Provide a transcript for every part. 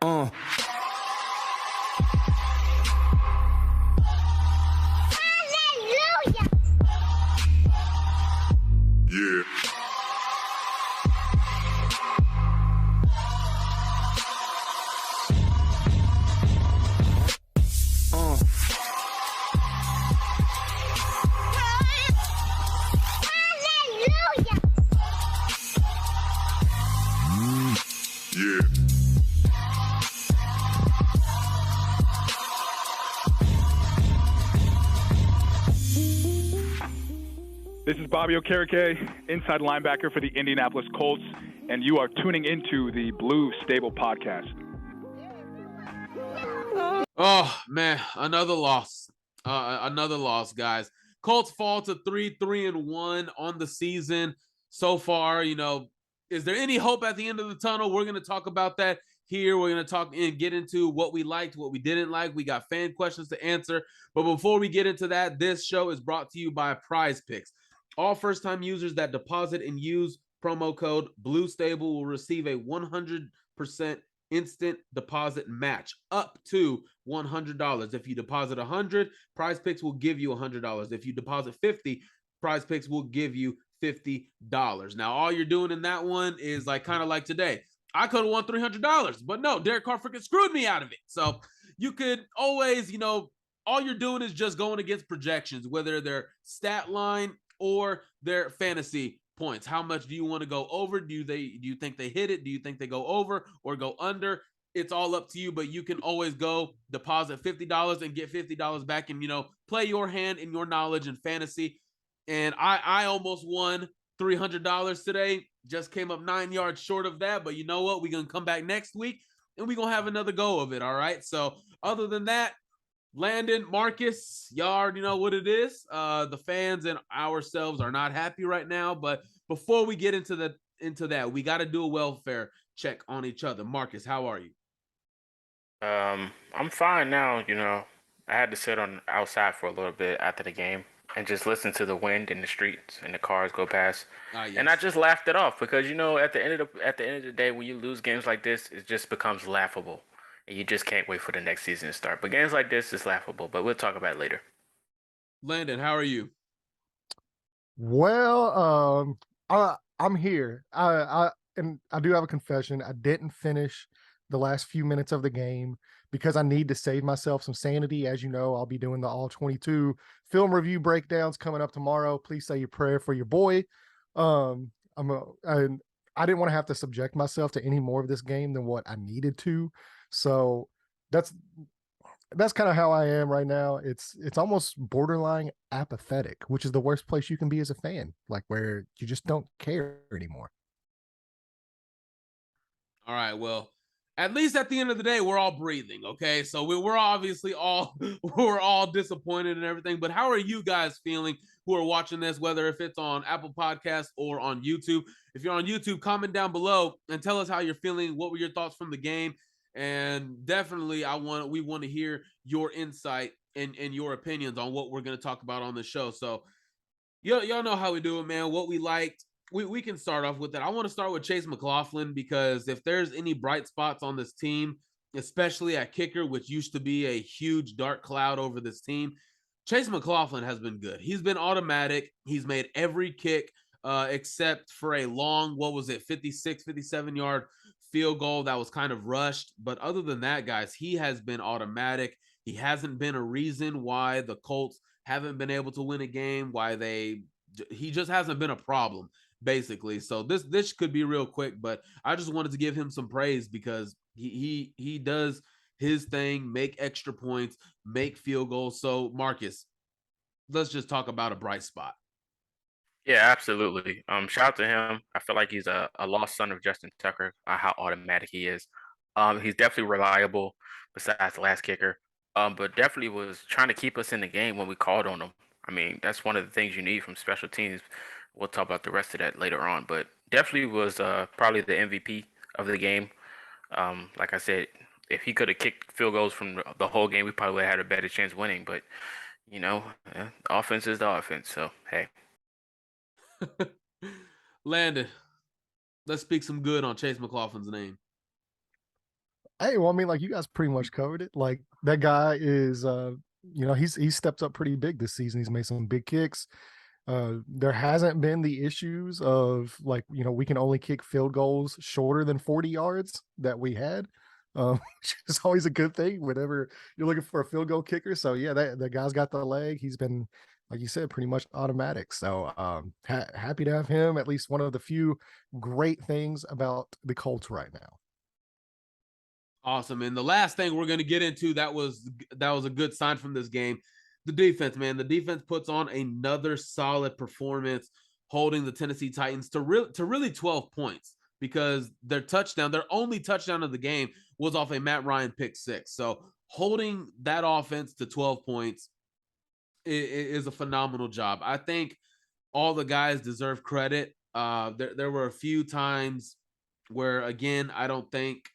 Uh. Hallelujah. Yeah. Hallelujah. Yeah. This is Bobby Okereke, inside linebacker for the Indianapolis Colts, and you are tuning into the Blue Stable Podcast. Oh, man, another loss. Another loss, guys. Colts fall to 3-1 on the season so far. You know, is there any hope at the end of the tunnel? We're going to talk about that here. We're going to talk and get into what we liked, what we didn't like. We got fan questions to answer. But before we get into that, this show is brought to you by Prize Picks. All first-time users that deposit and use promo code BlueStable will receive a 100% instant deposit match up to $100. If you deposit $100, Prize Picks will give you $100. If you deposit $50, Prize Picks will give you $50. Now, all you're doing in that one is kind of like today. I could have won $300, but no, Derek Carr freaking screwed me out of it. So you could always, all you're doing is just going against projections, whether they're stat line or their fantasy points. How much do you want to go over? Do you think they hit it? Do you think they go over or go under? It's all up to you, but you can always go deposit $50 and get $50 back and, play your hand in your knowledge and fantasy. And I almost won $300 today. Just came up 9 yards short of that, but you know what? We're going to come back next week and we're going to have another go of it. All right. So other than that, Landon, Marcus, y'all already know what it is. The fans and ourselves are not happy right now. But before we get into that, we got to do a welfare check on each other. Marcus, how are you? I'm fine now. I had to sit outside for a little bit after the game and just listen to the wind in the streets and the cars go past. Yes. And I just laughed it off because at the end of the day, when you lose games like this, it just becomes laughable. And you just can't wait for the next season to start. But games like this is laughable, but we'll talk about it later. Landon, how are you? Well, I'm here. I do have a confession. I didn't finish the last few minutes of the game because I need to save myself some sanity. As you know, I'll be doing the all 22 film review breakdowns coming up tomorrow. Please say your prayer for your boy. I didn't want to have to subject myself to any more of this game than what I needed to. So that's kind of how I am right now. It's almost borderline apathetic, which is the worst place you can be as a fan, where you just don't care anymore. All right. Well, at least at the end of the day, we're all breathing. Okay. So we're obviously we're all disappointed and everything, but how are you guys feeling who are watching this, whether if it's on Apple Podcasts or on YouTube? If you're on YouTube, comment down below and tell us how you're feeling. What were your thoughts from the game? And definitely we want to hear your insight and your opinions on what we're going to talk about on the show. So y'all know how we do it, man. What we liked, we can start off with that. I want to start with Chase McLaughlin because if there's any bright spots on this team, especially at kicker, which used to be a huge dark cloud over this team, Chase McLaughlin has been good. He's been automatic. He's made every kick except for a long, 56, 57-yard field goal that was kind of rushed. But other than that, guys, he has been automatic. He hasn't been a reason why the Colts haven't been able to win a game, he just hasn't been a problem, basically. So this could be real quick, but I just wanted to give him some praise because he does his thing, make extra points, make field goals. So Marcus, let's just talk about a bright spot. Yeah, absolutely. Shout out to him. I feel like he's a lost son of Justin Tucker, how automatic he is. He's definitely reliable besides the last kicker. But definitely was trying to keep us in the game when we called on him. I mean, that's one of the things you need from special teams. We'll talk about the rest of that later on, but definitely was probably the MVP of the game. Like I said, if he could have kicked field goals from the whole game, we probably would have had a better chance winning. But, offense is the offense. So, hey. Landon, let's speak some good on Chase McLaughlin's name. Hey, well, I mean, like you guys pretty much covered it. Like that guy is, he's stepped up pretty big this season. He's made some big kicks. There hasn't been the issues of like, we can only kick field goals shorter than 40 yards that we had, which is always a good thing whenever you're looking for a field goal kicker. So yeah, that guy's got the leg. He's been, like you said, pretty much automatic. So happy to have him. At least one of the few great things about the Colts right now. Awesome. And the last thing we're going to get into that was a good sign from this game. The defense, man. The defense puts on another solid performance, holding the Tennessee Titans to really 12 points because their only touchdown of the game was off a Matt Ryan pick six. So holding that offense to 12 points is a phenomenal job. I think all the guys deserve credit. There were a few times where, again, I don't think.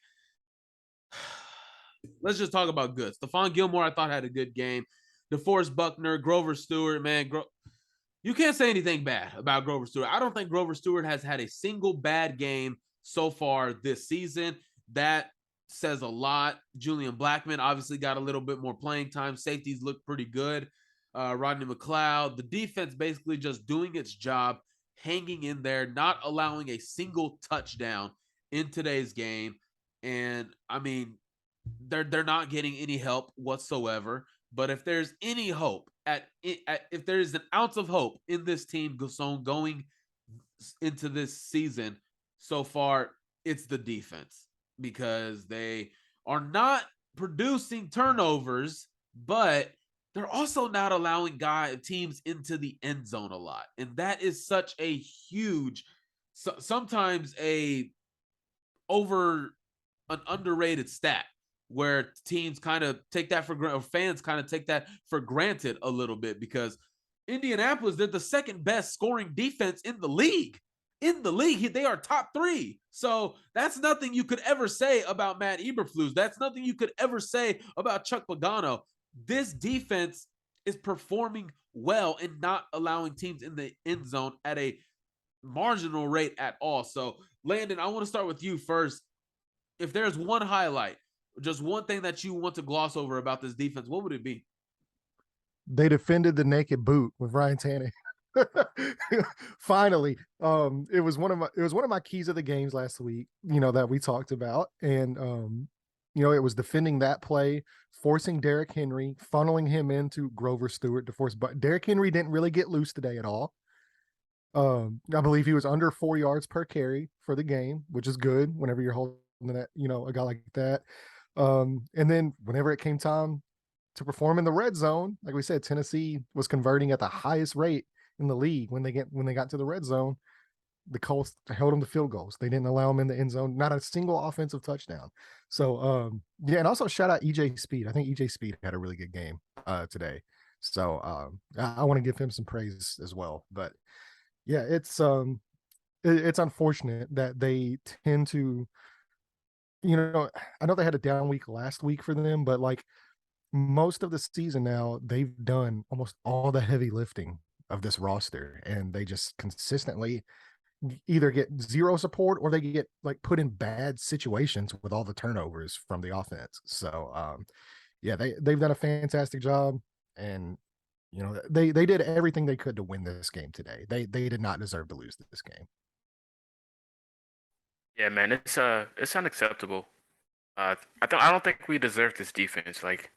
Let's just talk about good. Stephon Gilmore, I thought, had a good game. DeForest Buckner, Grover Stewart, man, you can't say anything bad about Grover Stewart. I don't think Grover Stewart has had a single bad game so far this season. That says a lot. Julian Blackmon obviously got a little bit more playing time. Safeties look pretty good. Rodney McLeod. The defense basically just doing its job, hanging in there, not allowing a single touchdown in today's game. And I mean, they're not getting any help whatsoever. But if there's any hope if there is an ounce of hope in this team going into this season so far, it's the defense because they are not producing turnovers, but they're also not allowing teams into the end zone a lot. And that is such a huge, sometimes an underrated stat where teams kind of take that for granted, or fans kind of take that for granted a little bit, because Indianapolis, they're the second best scoring defense in the league. They are top three. So that's nothing you could ever say about Matt Eberflus. That's nothing you could ever say about Chuck Pagano. This defense is performing well and not allowing teams in the end zone at a marginal rate at all. So, Landon, I want to start with you first. If there's one highlight, just one thing that you want to gloss over about this defense, what would it be? They defended the naked boot with Ryan Tannehill. Finally, it was one of my keys of the games last week, that we talked about. And it was defending that play, forcing Derrick Henry, funneling him into Grover Stewart to force, but Derrick Henry didn't really get loose today at all. I believe he was under 4 yards per carry for the game, which is good whenever you're holding that, a guy like that. And then whenever it came time to perform in the red zone, like we said, Tennessee was converting at the highest rate in the league when they got to the red zone. The Colts held them to field goals. They didn't allow them in the end zone, not a single offensive touchdown. So and also shout out EJ Speed. I think EJ Speed had a really good game today. So I want to give him some praise as well. But yeah, it's unfortunate that they tend to, I know they had a down week last week for them, but like most of the season now, they've done almost all the heavy lifting of this roster, and they just consistently either get zero support or they get like put in bad situations with all the turnovers from the offense. So yeah, they've done a fantastic job, and they did everything they could to win this game today. They did not deserve to lose this game. Yeah, man, it's unacceptable. I don't think we deserve this defense. Like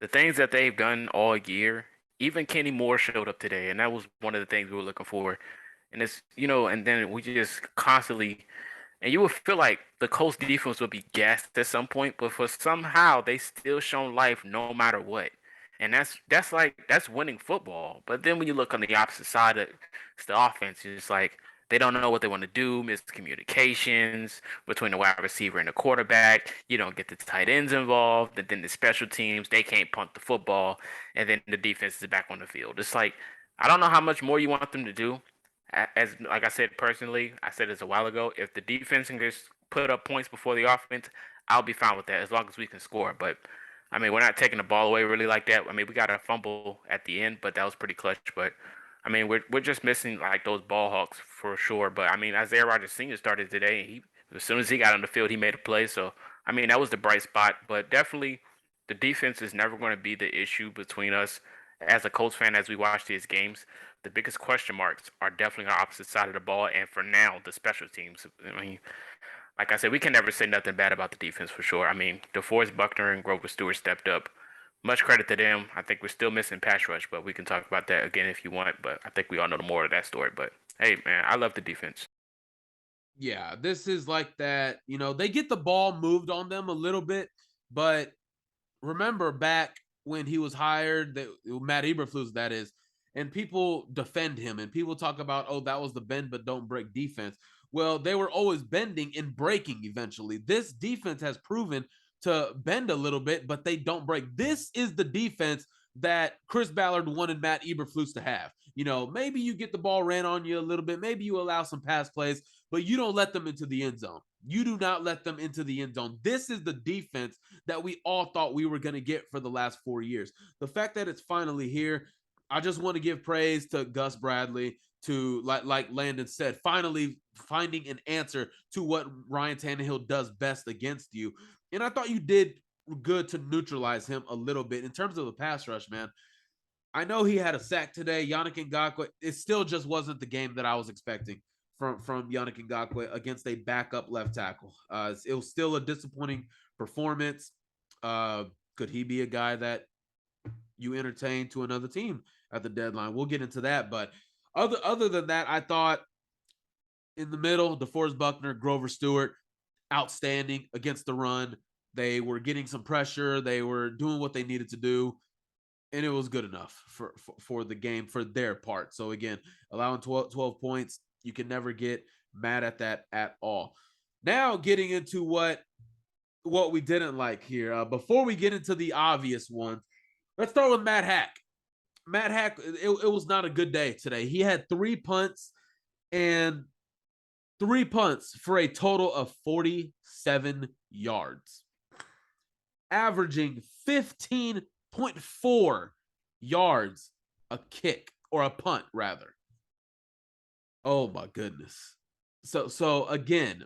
the things that they've done all year, even Kenny Moore showed up today, and that was one of the things we were looking for. And it's and then we just constantly, and you would feel like the Colts defense would be gassed at some point, but for somehow they still shown life no matter what. And that's winning football. But then when you look on the opposite side of it's the offense, it's like they don't know what they want to do, miscommunications between the wide receiver and the quarterback. You don't get the tight ends involved, and then the special teams, they can't punt the football, and then the defense is back on the field. It's like I don't know how much more you want them to do. As like I said personally, I said this a while ago, if the defense can just put up points before the offense, I'll be fine with that as long as we can score. But I mean, we're not taking the ball away really like that. I mean, we got a fumble at the end, but that was pretty clutch. But I mean, we're just missing like those ball hawks for sure. But I mean, Isaiah Rodgers Sr. started today. As soon as he got on the field, he made a play. So I mean, that was the bright spot, but definitely the defense is never going to be the issue between us. As a Colts fan, as we watch these games, the biggest question marks are definitely on the opposite side of the ball, and for now, the special teams. I mean, like I said, we can never say nothing bad about the defense for sure. I mean, DeForest Buckner and Grover Stewart stepped up. Much credit to them. I think we're still missing pass rush, but we can talk about that again if you want. But I think we all know the more of that story. But hey, man, I love the defense. Yeah, this is like that. They get the ball moved on them a little bit, but remember back when he was hired, Matt Eberflus, that is, and people defend him and people talk about, oh, that was the bend but don't break defense. Well, they were always bending and breaking eventually. This defense has proven to bend a little bit, but they don't break. This is the defense that Chris Ballard wanted Matt Eberflus to have. Maybe you get the ball ran on you a little bit. Maybe you allow some pass plays, but you don't let them into the end zone. You do not let them into the end zone. This is the defense that we all thought we were going to get for the last 4 years. The fact that it's finally here, I just want to give praise to Gus Bradley, to like Landon said, finally finding an answer to what Ryan Tannehill does best against you. And I thought you did good to neutralize him a little bit in terms of the pass rush, man. I know he had a sack today. Yannick Ngakoue, it still just wasn't the game that I was expecting from Yannick Ngakoue against a backup left tackle. It was still a disappointing performance. Could he be a guy that you entertain to another team at the deadline? We'll get into that. But other than that, I thought in the middle, DeForest Buckner, Grover Stewart, outstanding against the run. They were getting some pressure. They were doing what they needed to do. And it was good enough for the game, for their part. So, again, allowing 12 points, you can never get mad at that at all. Now, getting into what we didn't like here. Before we get into the obvious ones, let's start with Matt Hack. Matt Hack, it was not a good day today. He had 3 punts for a total of 47 yards, averaging 15.4 yards a kick, or a punt rather. Oh my goodness. So again,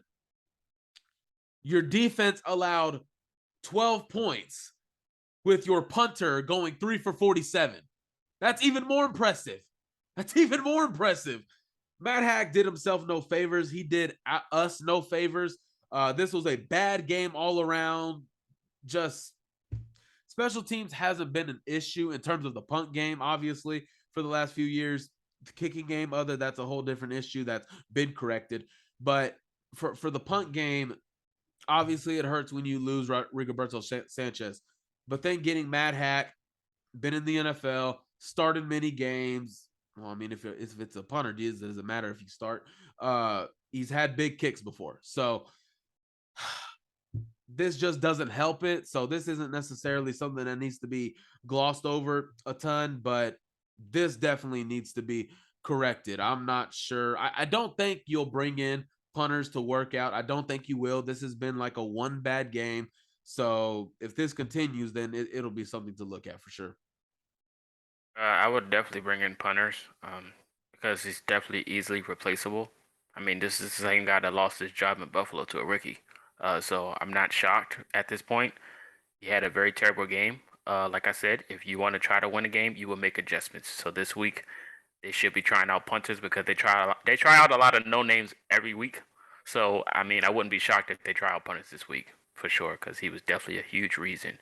your defense allowed 12 points with your punter going 3 for 47. That's even more impressive. Matt Hack did himself no favors. He did us no favors. This was a bad game all around. Just special teams hasn't been an issue in terms of the punt game, obviously, for the last few years. The kicking game, that's a whole different issue that's been corrected. But for the punt game, obviously it hurts when you lose Rigoberto Sanchez. But then getting Matt Hack, been in the NFL, started many games. Well, I mean, if it's a punter, it doesn't matter if you start. He's had big kicks before. So this just doesn't help it. So this isn't necessarily something that needs to be glossed over a ton, but this definitely needs to be corrected. I'm not sure. I don't think you'll bring in punters to work out. I don't think you will. This has been like a one bad game. So if this continues, then it'll be something to look at for sure. I would definitely bring in punters because he's definitely easily replaceable. I mean, this is the same guy that lost his job in Buffalo to a rookie. So I'm not shocked at this point. He had a very terrible game. Like I said, if you want to try to win a game, you will make adjustments. So this week, they should be trying out punters because they try out a lot of no names every week. So I mean, I wouldn't be shocked if they try out punters this week for sure because he was definitely a huge reason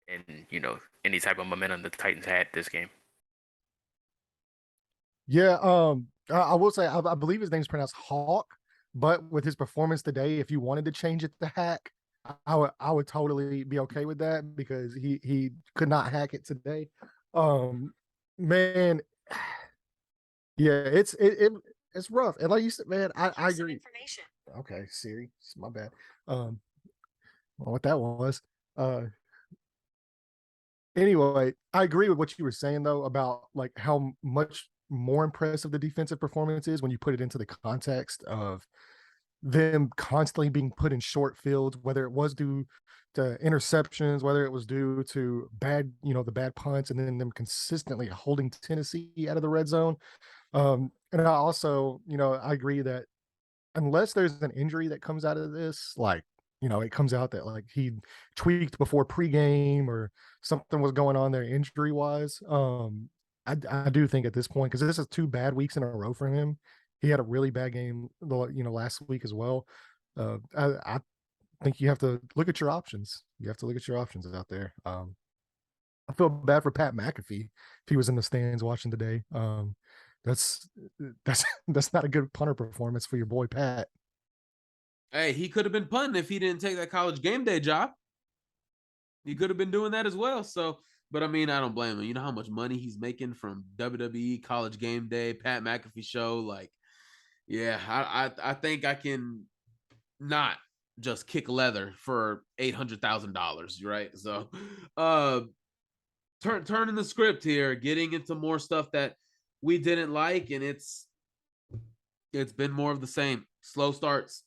in any type of momentum the Titans had this game. Yeah, I will say I believe his name's pronounced Hawk, but with his performance today, if you wanted to change it to Hack, I would totally be okay with that because he could not hack it today. Man, yeah, it's rough. And like you said, man, I agree. Okay, Siri, it's my bad. Well, what that was. Anyway, I agree with what you were saying though about like how much more impressive the defensive performance is when you put it into the context of them constantly being put in short fields, whether it was due to interceptions, whether it was due to the bad punts, and then them consistently holding Tennessee out of the red zone. And I also, I agree that unless there's an injury that comes out of this, like it comes out that like he tweaked before pregame or something was going on there injury wise. I do think at this point, because this is 2 bad weeks in a row for him. He had a really bad game, last week as well. I think you have to look at your options. You have to look at your options out there. I feel bad for Pat McAfee if he was in the stands watching today. That's not a good punter performance for your boy Pat. Hey, he could have been punting if he didn't take that College Game Day job. He could have been doing that as well. So, but I mean, I don't blame him. You know how much money he's making from WWE, College Game Day, Pat McAfee show. Like, yeah, I think I can not just kick leather for $800,000, right? So, turning the script here, getting into more stuff that we didn't like, and it's been more of the same. Slow starts,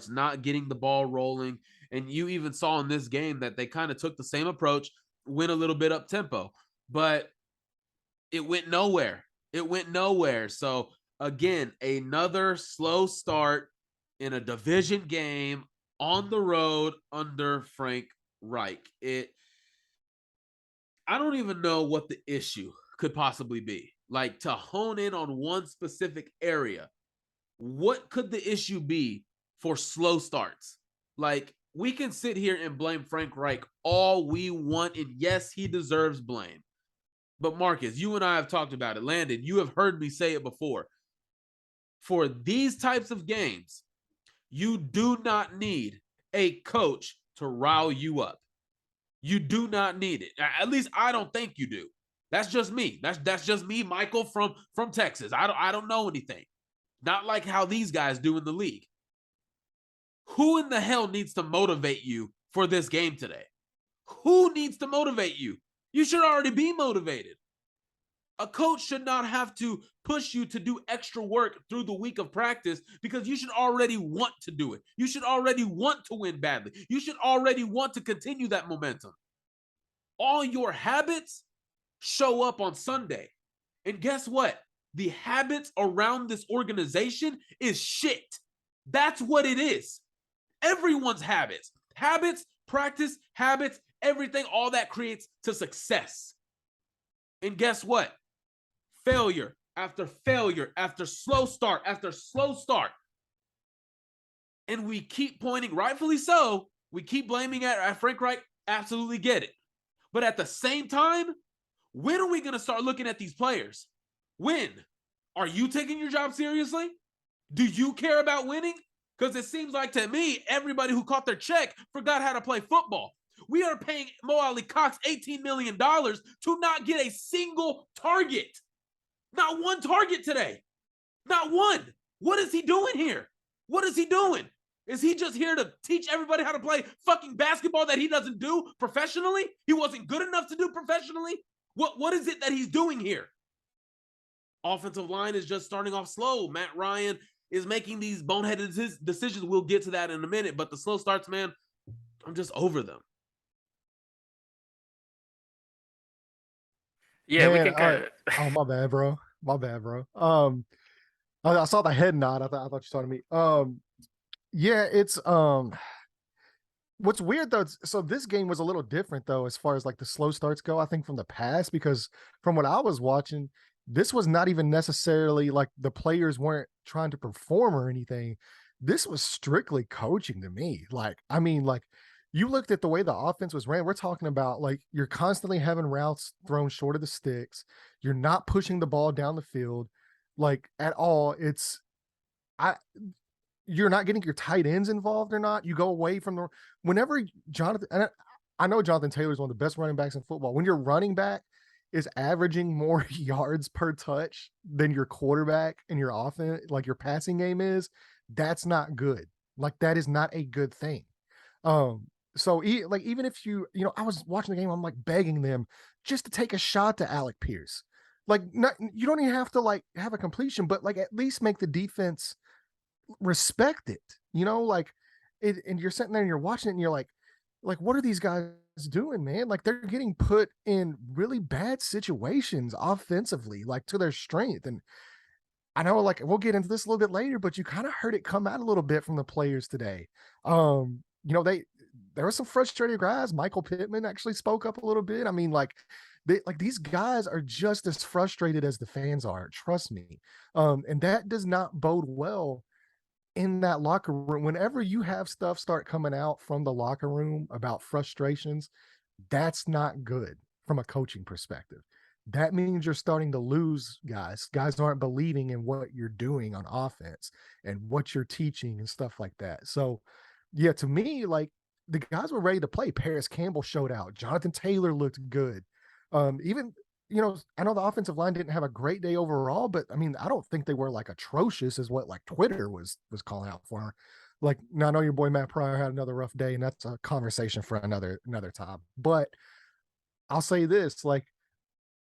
not getting the ball rolling. And you even saw in this game that they kind of took the same approach, went a little bit up tempo, but it went nowhere. So again, another slow start in a division game on the road under Frank Reich. I don't even know what the issue could possibly be. Like, to hone in on one specific area, what could the issue be for slow starts? Like, we can sit here and blame Frank Reich all we want, and yes, he deserves blame. But Marcus, you and I have talked about it. Landon, you have heard me say it before. For these types of games, you do not need a coach to rile you up. You do not need it. At least I don't think you do. That's just me. That's just me, Michael from Texas. I don't know anything. Not like how these guys do in the league. Who in the hell needs to motivate you for this game today? Who needs to motivate you? You should already be motivated. A coach should not have to push you to do extra work through the week of practice, because you should already want to do it. You should already want to win badly. You should already want to continue that momentum. All your habits show up on Sunday. And guess what? The habits around this organization is shit. That's what it is. Everyone's habits, practice, habits, everything, all that creates to success. And guess what? Failure after failure, after slow start, after slow start. And we keep pointing, rightfully so, we keep blaming at Frank Reich, absolutely get it. But at the same time, when are we going to start looking at these players? When? Are you taking your job seriously? Do you care about winning? Because it seems like, to me, everybody who caught their check forgot how to play football. We are paying Mo Ali Cox $18 million to not get a single target. Not one target today. Not one. What is he doing here? What is he doing? Is he just here to teach everybody how to play fucking basketball that he doesn't do professionally? He wasn't good enough to do professionally? What is it that he's doing here? Offensive line is just starting off slow. Matt Ryan is making these boneheaded decisions. We'll get to that in a minute. But the slow starts, man, I'm just over them. Yeah, Man, we can kind of. oh, my bad, bro. I saw the head nod. I thought you were talking to me. Yeah, it's what's weird though, so this game was a little different though as far as like the slow starts go, I think, from the past, because from what I was watching, this was not even necessarily like the players weren't trying to perform or anything. This was strictly coaching to me. Like, I mean, like, you looked at the way the offense was ran. We're talking about like you're constantly having routes thrown short of the sticks. You're not pushing the ball down the field like at all. You're not getting your tight ends involved or not. You go away from whenever Jonathan, and I know Jonathan Taylor is one of the best running backs in football. When your running back is averaging more yards per touch than your quarterback and your offense, like your passing game is, that's not good. Like, that is not a good thing. So even if I was watching the game, I'm like begging them just to take a shot to Alec Pierce. Like, you don't even have to like have a completion, but like at least make the defense respect it, like it. And you're sitting there and you're watching it and you're like, what are these guys doing, man? Like, they're getting put in really bad situations offensively, like to their strength. And I know, like, we'll get into this a little bit later, but you kind of heard it come out a little bit from the players today. there were some frustrated guys. Michael Pittman actually spoke up a little bit. I mean, these guys are just as frustrated as the fans are. Trust me. And that does not bode well in that locker room. Whenever you have stuff start coming out from the locker room about frustrations, that's not good from a coaching perspective. That means you're starting to lose guys. Guys aren't believing in what you're doing on offense and what you're teaching and stuff like that. So, yeah, to me, the guys were ready to play. Paris Campbell showed out. Jonathan Taylor looked good. Even, I know the offensive line didn't have a great day overall, but I mean, I don't think they were atrocious as what Twitter was calling out for. Now I know your boy Matt Pryor had another rough day, and that's a conversation for another time. But I'll say this,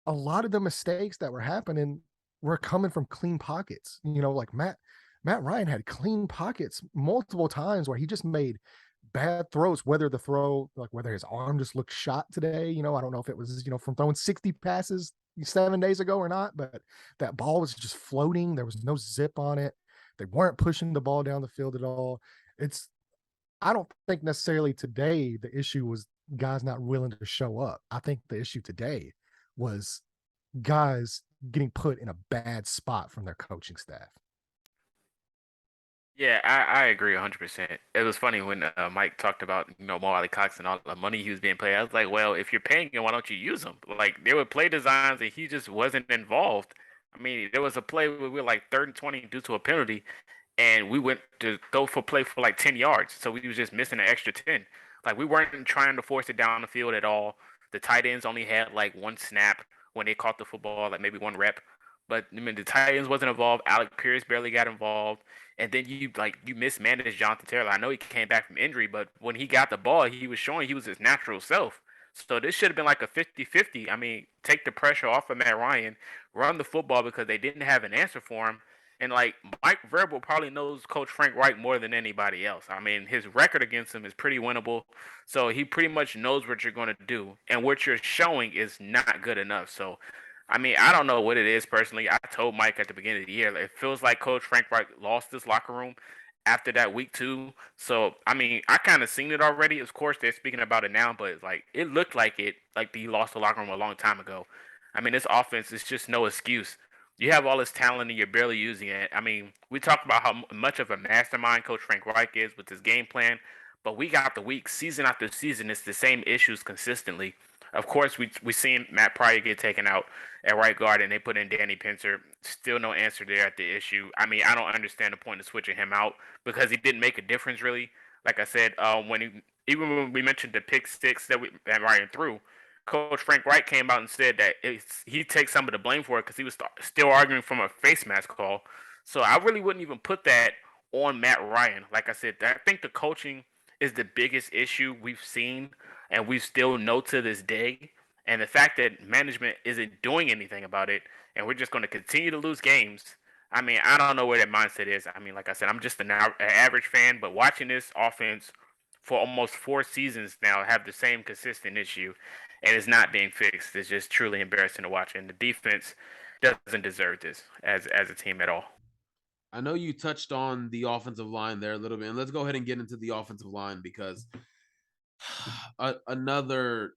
a lot of the mistakes that were happening were coming from clean pockets. Matt Ryan had clean pockets multiple times where he just made bad throws, whether his arm just looked shot today. I don't know if it was, from throwing 60 passes 7 days ago or not, but that ball was just floating. There was no zip on it. They weren't pushing the ball down the field at all. I don't think necessarily today the issue was guys not willing to show up. I think the issue today was guys getting put in a bad spot from their coaching staff. Yeah, I agree 100%. It was funny when Mike talked about, Mo Ali Cox and all the money he was being paid. I was like, well, if you're paying him, why don't you use him? There were play designs and he just wasn't involved. I mean, there was a play where we were 3rd and 20 due to a penalty, and we went to go for play for 10 yards. So we was just missing an extra 10. We weren't trying to force it down the field at all. The tight ends only had one snap when they caught the football, maybe one rep. But I mean, the tight ends wasn't involved. Alec Pierce barely got involved. And then you mismanaged Jonathan Taylor. I know he came back from injury, but when he got the ball, he was showing he was his natural self. So this should have been a 50-50. I mean, take the pressure off of Matt Ryan, run the football because they didn't have an answer for him. And Mike Vrabel probably knows Coach Frank Reich more than anybody else. I mean, his record against him is pretty winnable. So he pretty much knows what you're going to do. And what you're showing is not good enough. So I mean, I don't know what it is personally. I told Mike at the beginning of the year, it feels like Coach Frank Reich lost this locker room after that week 2. So, I mean, I kind of seen it already. Of course, they're speaking about it now, but it looked like he lost the locker room a long time ago. I mean, this offense is just no excuse. You have all this talent and you're barely using it. I mean, we talked about how much of a mastermind Coach Frank Reich is with his game plan, but week after week, season after season, it's the same issues consistently. Of course, we seen Matt Pryor get taken out at right guard, and they put in Danny Pinter. Still no answer there at the issue. I mean, I don't understand the point of switching him out because he didn't make a difference really. Like I said, even when we mentioned the pick 6 that Ryan threw, Coach Frank Wright came out and said that he takes some of the blame for it because he was still arguing from a face mask call. So I really wouldn't even put that on Matt Ryan. Like I said, I think the coaching is the biggest issue we've seen and we still know to this day. And the fact that management isn't doing anything about it, and we're just going to continue to lose games. I mean, I don't know where that mindset is. I mean, like I said, I'm just an average fan, but watching this offense for almost 4 seasons now have the same consistent issue, and it's not being fixed. It's just truly embarrassing to watch, and the defense doesn't deserve this as a team at all. I know you touched on the offensive line there a little bit, and let's go ahead and get into the offensive line because another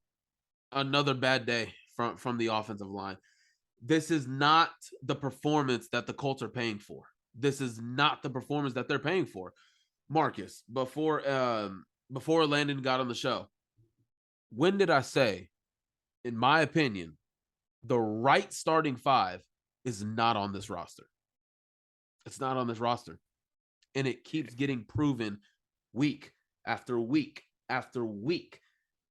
bad day from the offensive line. This is not the performance that the Colts are paying for. This is not the performance that they're paying for. Marcus, before Landon got on the show, when did I say, in my opinion, the right starting 5 is not on this roster? It's not on this roster. And it keeps getting proven week after week after week.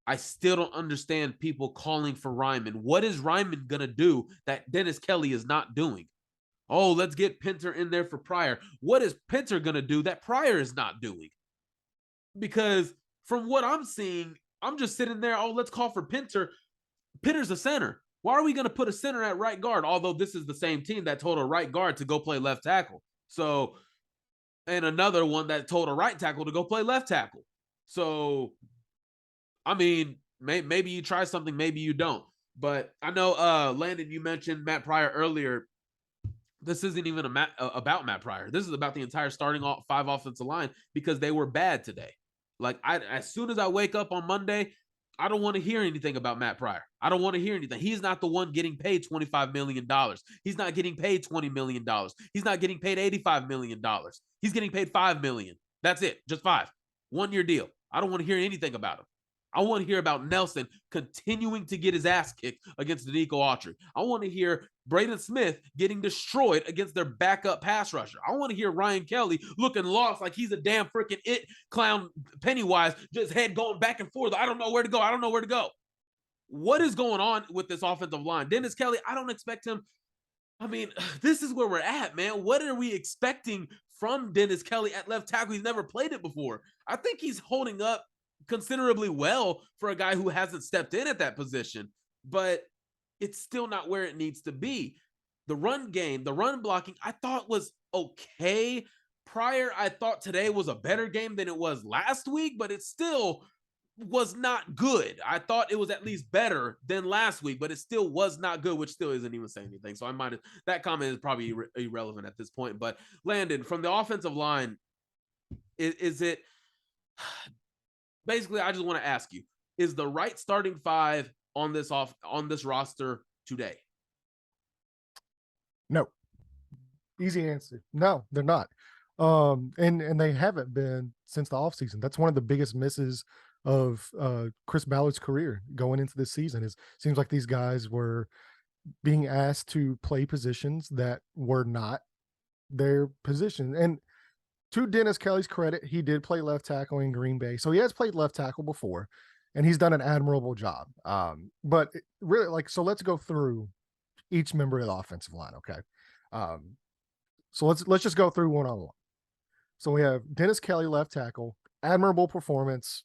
I still don't understand people calling for Ryman. What is Ryman going to do that Dennis Kelly is not doing? Oh, let's get Pinter in there for Pryor. What is Pinter going to do that Pryor is not doing? Because from what I'm seeing, I'm just sitting there, let's call for Pinter. Pinter's a center. Why are we going to put a center at right guard? Although this is the same team that told a right guard to go play left tackle. So, and another one that told a right tackle to go play left tackle. So, I mean, maybe you try something, maybe you don't. But I know, Landon, you mentioned Matt Pryor earlier. This isn't even about Matt Pryor. This is about the entire starting 5 offensive line because they were bad today. Like as soon as I wake up on Monday, I don't want to hear anything about Matt Pryor. I don't want to hear anything. He's not the one getting paid $25 million. He's not getting paid $20 million. He's not getting paid $85 million. He's getting paid $5 million. That's it. Just 5. 1-year deal. I don't want to hear anything about him. I want to hear about Nelson continuing to get his ass kicked against Danico Autry. I want to hear Braden Smith getting destroyed against their backup pass rusher. I want to hear Ryan Kelly looking lost like he's a damn freaking it clown Pennywise, just head going back and forth. I don't know where to go. I don't know where to go. What is going on with this offensive line? Dennis Kelly, I don't expect him. I mean, this is where we're at, man. What are we expecting from Dennis Kelly at left tackle? He's never played it before. I think he's holding up considerably well for a guy who hasn't stepped in at that position, but it's still not where it needs to be. The run game, the run blocking, I thought was okay. Prior, I thought today was a better game than it was last week, but it still was not good. I thought it was at least better than last week, but it still was not good, which still isn't even saying anything. So that comment is probably irrelevant at this point. But Landon, from the offensive line, is it basically, I just want to ask you, is the right starting 5 on this roster today? No. Easy answer. No, they're not. And they haven't been since the offseason. That's one of the biggest misses of Chris Ballard's career going into this season. Seems like these guys were being asked to play positions that were not their position. And to Dennis Kelly's credit, he did play left tackle in Green Bay. So he has played left tackle before, and he's done an admirable job. But really, so let's go through each member of the offensive line, okay? So let's just go through one-on-one. So we have Dennis Kelly, left tackle, admirable performance.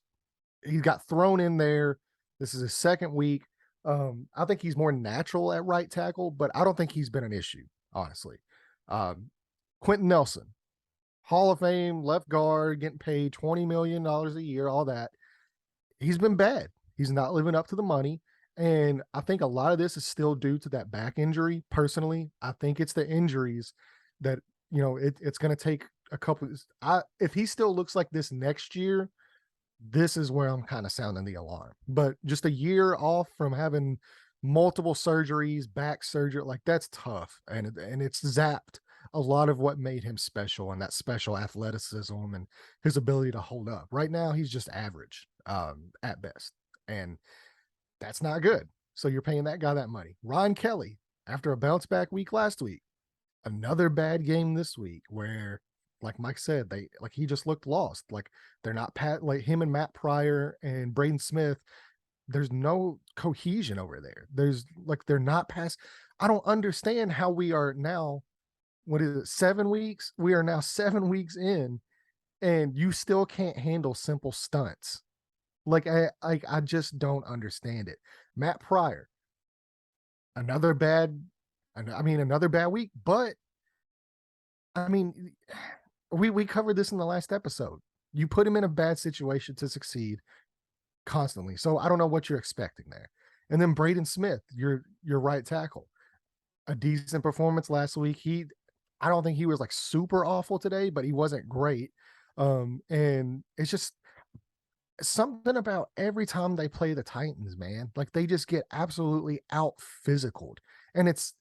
He got thrown in there. This is his second week. I think he's more natural at right tackle, but I don't think he's been an issue, honestly. Quentin Nelson, Hall of Fame, left guard, getting paid $20 million a year, all that. He's been bad. He's not living up to the money. And I think a lot of this is still due to that back injury. Personally, I think it's the injuries that, it's going to take a couple. If he still looks like this next year, this is where I'm kind of sounding the alarm. But just a year off from having multiple surgeries, back surgery, that's tough. And it's zapped a lot of what made him special, and that special athleticism and his ability to hold up. Right now, he's just average at best. And that's not good. So you're paying that guy that money. Ryan Kelly, after a bounce back week last week, another bad game this week where, like Mike said, he just looked lost. They're not him and Matt Pryor and Braden Smith. There's no cohesion over there. They're not past. I don't understand how we are now. What is it? 7 weeks? We are now 7 weeks in, and you still can't handle simple stunts. I just don't understand it. Matt Pryor, another bad week, but we covered this in the last episode. You put him in a bad situation to succeed constantly. So I don't know what you're expecting there. And then Braden Smith, your right tackle, a decent performance last week. I don't think he was super awful today, but he wasn't great. And it's just something about every time they play the Titans, man, they just get absolutely out physicaled. And it's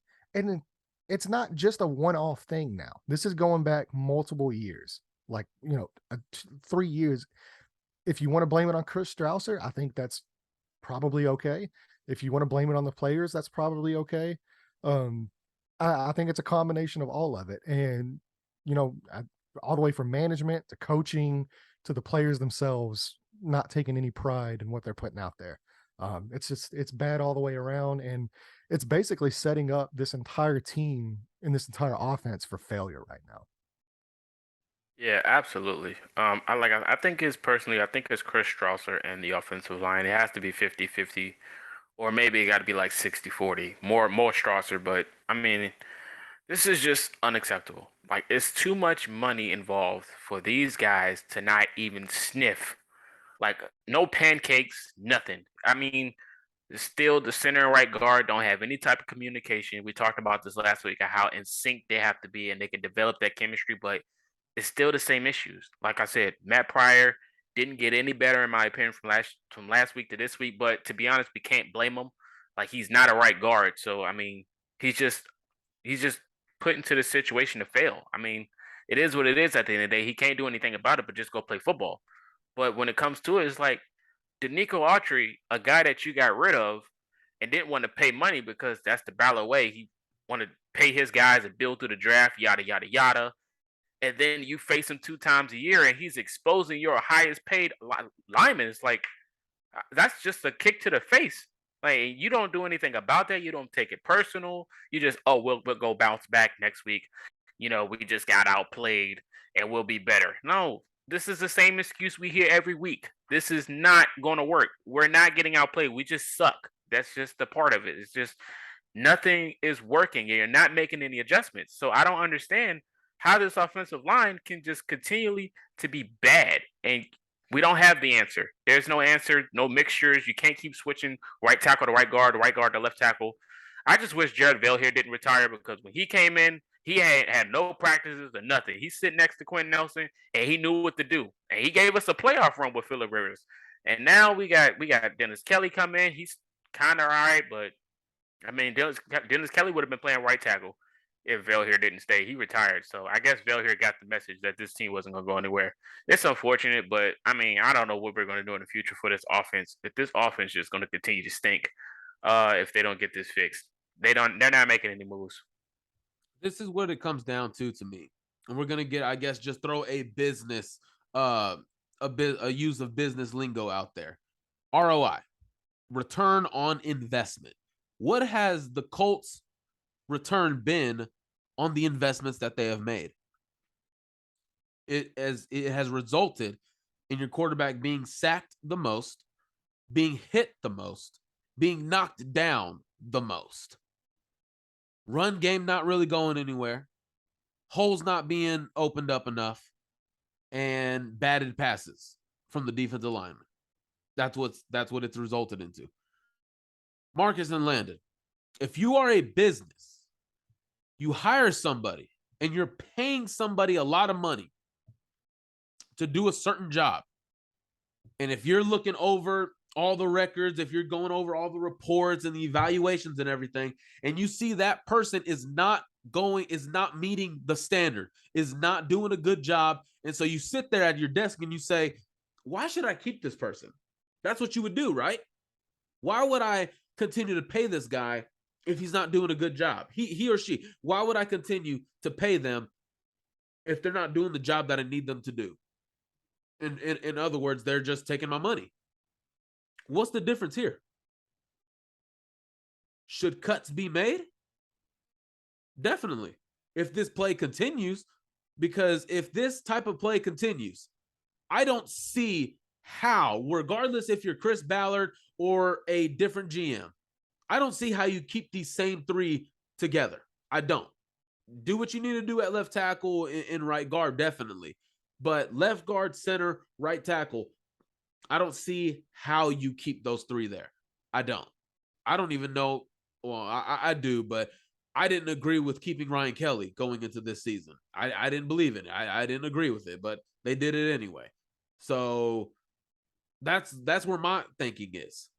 not just a one-off thing now. This is going back multiple years, 3 years. If you want to blame it on Chris Strausser, I think that's probably okay. If you want to blame it on the players, that's probably okay. I think it's a combination of all of it. And, all the way from management to coaching to the players themselves, not taking any pride in what they're putting out there. It's bad all the way around. And it's basically setting up this entire team and this entire offense for failure right now. Yeah, absolutely. I think it's Chris Strausser and the offensive line. It has to be 50-50, or maybe it got to be 60-40. More Strausser, but this is just unacceptable. It's too much money involved for these guys to not even sniff. No pancakes, nothing. Still the center and right guard don't have any type of communication. We talked about this last week of how in sync they have to be, and they can develop that chemistry, but it's still the same issues. Like I said, Matt Pryor, Didn't get any better in my opinion from last week to this week. But to be honest, we can't blame him. Like, he's not a right guard, so I mean, he's just put into the situation to fail. I mean, it is what it is at the end of the day. He can't do anything about it but just go play football. But when it comes to it, it's like, Denico Autry, a guy that you got rid of and didn't want to pay money because that's the Ballard way. He wanted to pay his guys and build through the draft, yada, yada, yada. And then you face him 2 times a year and he's exposing your highest paid lineman. It's like, that's just a kick to the face. Like, you don't do anything about that. You don't take it personal. You just, oh, we'll go bounce back next week. You know, we just got outplayed and we'll be better. No, this is the same excuse we hear every week. This is not going to work. We're not getting outplayed. We just suck. That's just the part of it. It's just nothing is working. You're not making any adjustments. So I don't understand how this offensive line can just continually to be bad. And we don't have the answer. There's no answer, no mixtures. You can't keep switching right tackle to right guard to left tackle. I just wish Jared Vale here didn't retire, because when he came in, he had no practices or nothing. He's sitting next to Quentin Nelson, and he knew what to do. And he gave us a playoff run with Phillip Rivers. And now we got Dennis Kelly come in. He's kind of all right, but I mean, Dennis Kelly would have been playing right tackle if Vale here didn't stay. He retired. So I guess Vale here got the message that this team wasn't going to go anywhere. It's unfortunate, but I mean, I don't know what we're going to do in the future for this offense. If this offense is going to continue to stink, if they don't get this fixed, they're not making any moves. This is what it comes down to me. And we're going to get, I guess, just throw a business, a use of business lingo out there. ROI, return on investment. What has the Colts return been on the investments that they have made? It has resulted in your quarterback being sacked the most, being hit the most, being knocked down the most. Run game not really going anywhere. Holes not being opened up enough, and batted passes from the defensive lineman. That's what it's resulted into. Marcus and Landon, if you are a business, you hire somebody and you're paying somebody a lot of money to do a certain job. And if you're looking over all the records, if you're going over all the reports and the evaluations and everything, and you see that person is not meeting the standard, is not doing a good job, and so you sit there at your desk and you say, why should I keep this person? That's what you would do, right? Why would I continue to pay this guy if he's not doing a good job? He or she, why would I continue to pay them if they're not doing the job that I need them to do? In other words, they're just taking my money. What's the difference here? Should cuts be made? Definitely. If this play continues, because if this type of play continues, I don't see how, regardless if you're Chris Ballard or a different GM, I don't see how you keep these same 3 together. I don't. Do what you need to do at left tackle and right guard, definitely. But left guard, center, right tackle, I don't see how you keep those 3 there. I don't. I don't even know. Well, I do, but I didn't agree with keeping Ryan Kelly going into this season. I didn't believe in it. I didn't agree with it, but they did it anyway. So that's where my thinking is.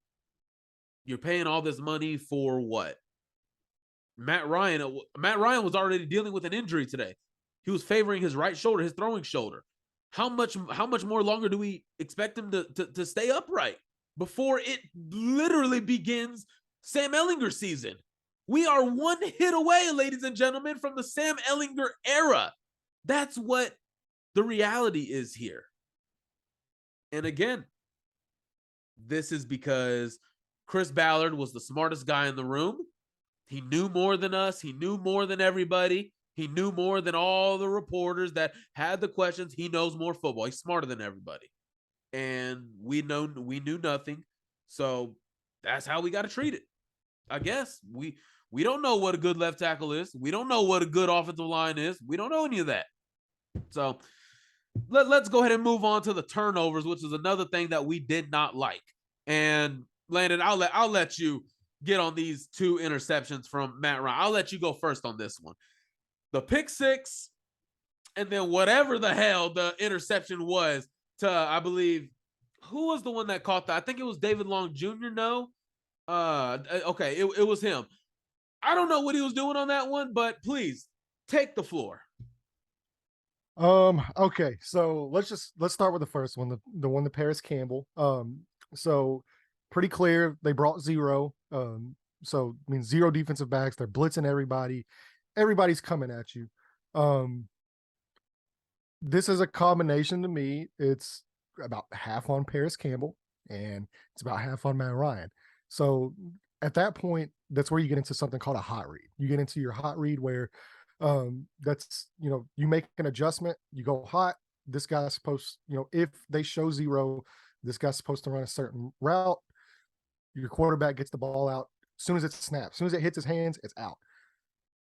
You're paying all this money for what? Matt Ryan was already dealing with an injury today. He was favoring his right shoulder, his throwing shoulder. How much more longer do we expect him to stay upright before it literally begins Sam Ehlinger season? We are one hit away, ladies and gentlemen, from the Sam Ehlinger era. That's what the reality is here. And again, this is because Chris Ballard was the smartest guy in the room. He knew more than us. He knew more than everybody. He knew more than all the reporters that had the questions. He knows more football. He's smarter than everybody. And we knew nothing. So that's how we got to treat it. I guess we don't know what a good left tackle is. We don't know what a good offensive line is. We don't know any of that. So let's go ahead and move on to the turnovers, which is another thing that we did not like. And Landon, I'll let you get on these 2 interceptions from Matt Ryan. I'll let you go first on this one. The pick 6, and then whatever the hell the interception was to, I believe, who was the one that caught that? I think it was David Long Jr. No, okay, it was him. I don't know what he was doing on that one, but please take the floor. Okay, so let's start with the first one, the one that Paris Campbell. So pretty clear they brought zero. So I mean zero defensive backs, they're blitzing everybody, everybody's coming at you. This is a combination to me. It's about half on Paris Campbell and it's about half on Matt Ryan. So at that point, that's where you get into something called a hot read. You get into your hot read where that's, you make an adjustment, you go hot. This guy's supposed, if they show zero, this guy's supposed to run a certain route. Your quarterback gets the ball out. As soon as it snaps, as soon as it hits his hands, it's out.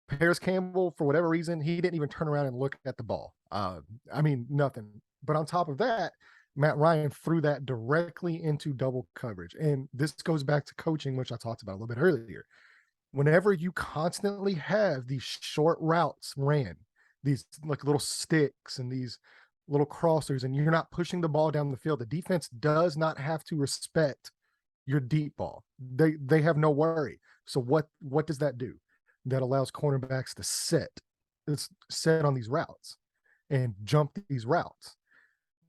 Paris Campbell, for whatever reason, he didn't even turn around and look at the ball. I mean, nothing. But on top of that, Matt Ryan threw that directly into double coverage. And this goes back to coaching, which I talked about a little bit earlier. Whenever you constantly have these short routes ran, these like little sticks and these little crossers, and you're not pushing the ball down the field, the defense does not have to respect your deep ball. They have no worry. So what does that do? That allows cornerbacks to set on these routes and jump these routes.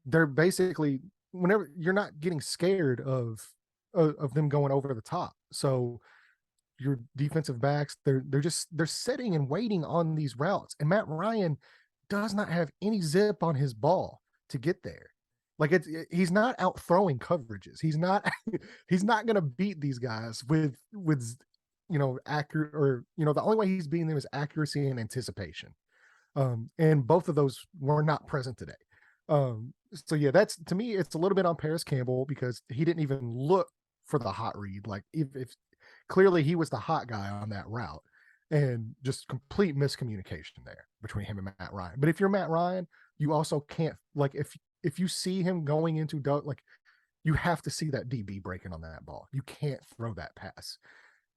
They're basically, whenever you're not getting scared of them going over the top. So your defensive backs, they're sitting and waiting on these routes. And Matt Ryan does not have any zip on his ball to get there. Like he's not out throwing coverages. He's not going to beat these guys with accurate, or the only way he's beating them is accuracy and anticipation. And both of those were not present today. So yeah, that's, to me, it's a little bit on Paris Campbell because he didn't even look for the hot read. Like if clearly he was the hot guy on that route, and just complete miscommunication there between him and Matt Ryan. But if you're Matt Ryan, you also can't, like, if you see him going into like, you have to see that DB breaking on that ball. You can't throw that pass.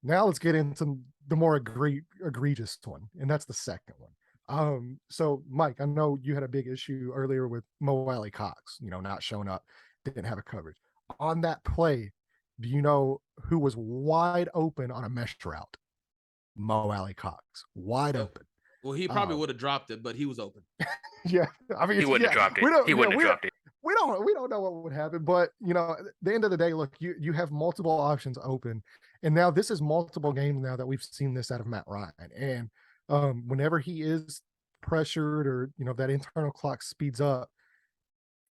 Now let's get into the more egregious one, and that's the second one. So Mike, I know you had a big issue earlier with Mo Alley Cox, not showing up, didn't have a coverage. On that play, do you know who was wide open on a mesh route? Mo Alley Cox, wide open. Well, he probably would have dropped it, but he was open. Yeah, I mean, he wouldn't have dropped it. He wouldn't have dropped it. We don't know what would happen, but at the end of the day, look, you have multiple options open, and now this is multiple games now that we've seen this out of Matt Ryan. And whenever he is pressured, or that internal clock speeds up,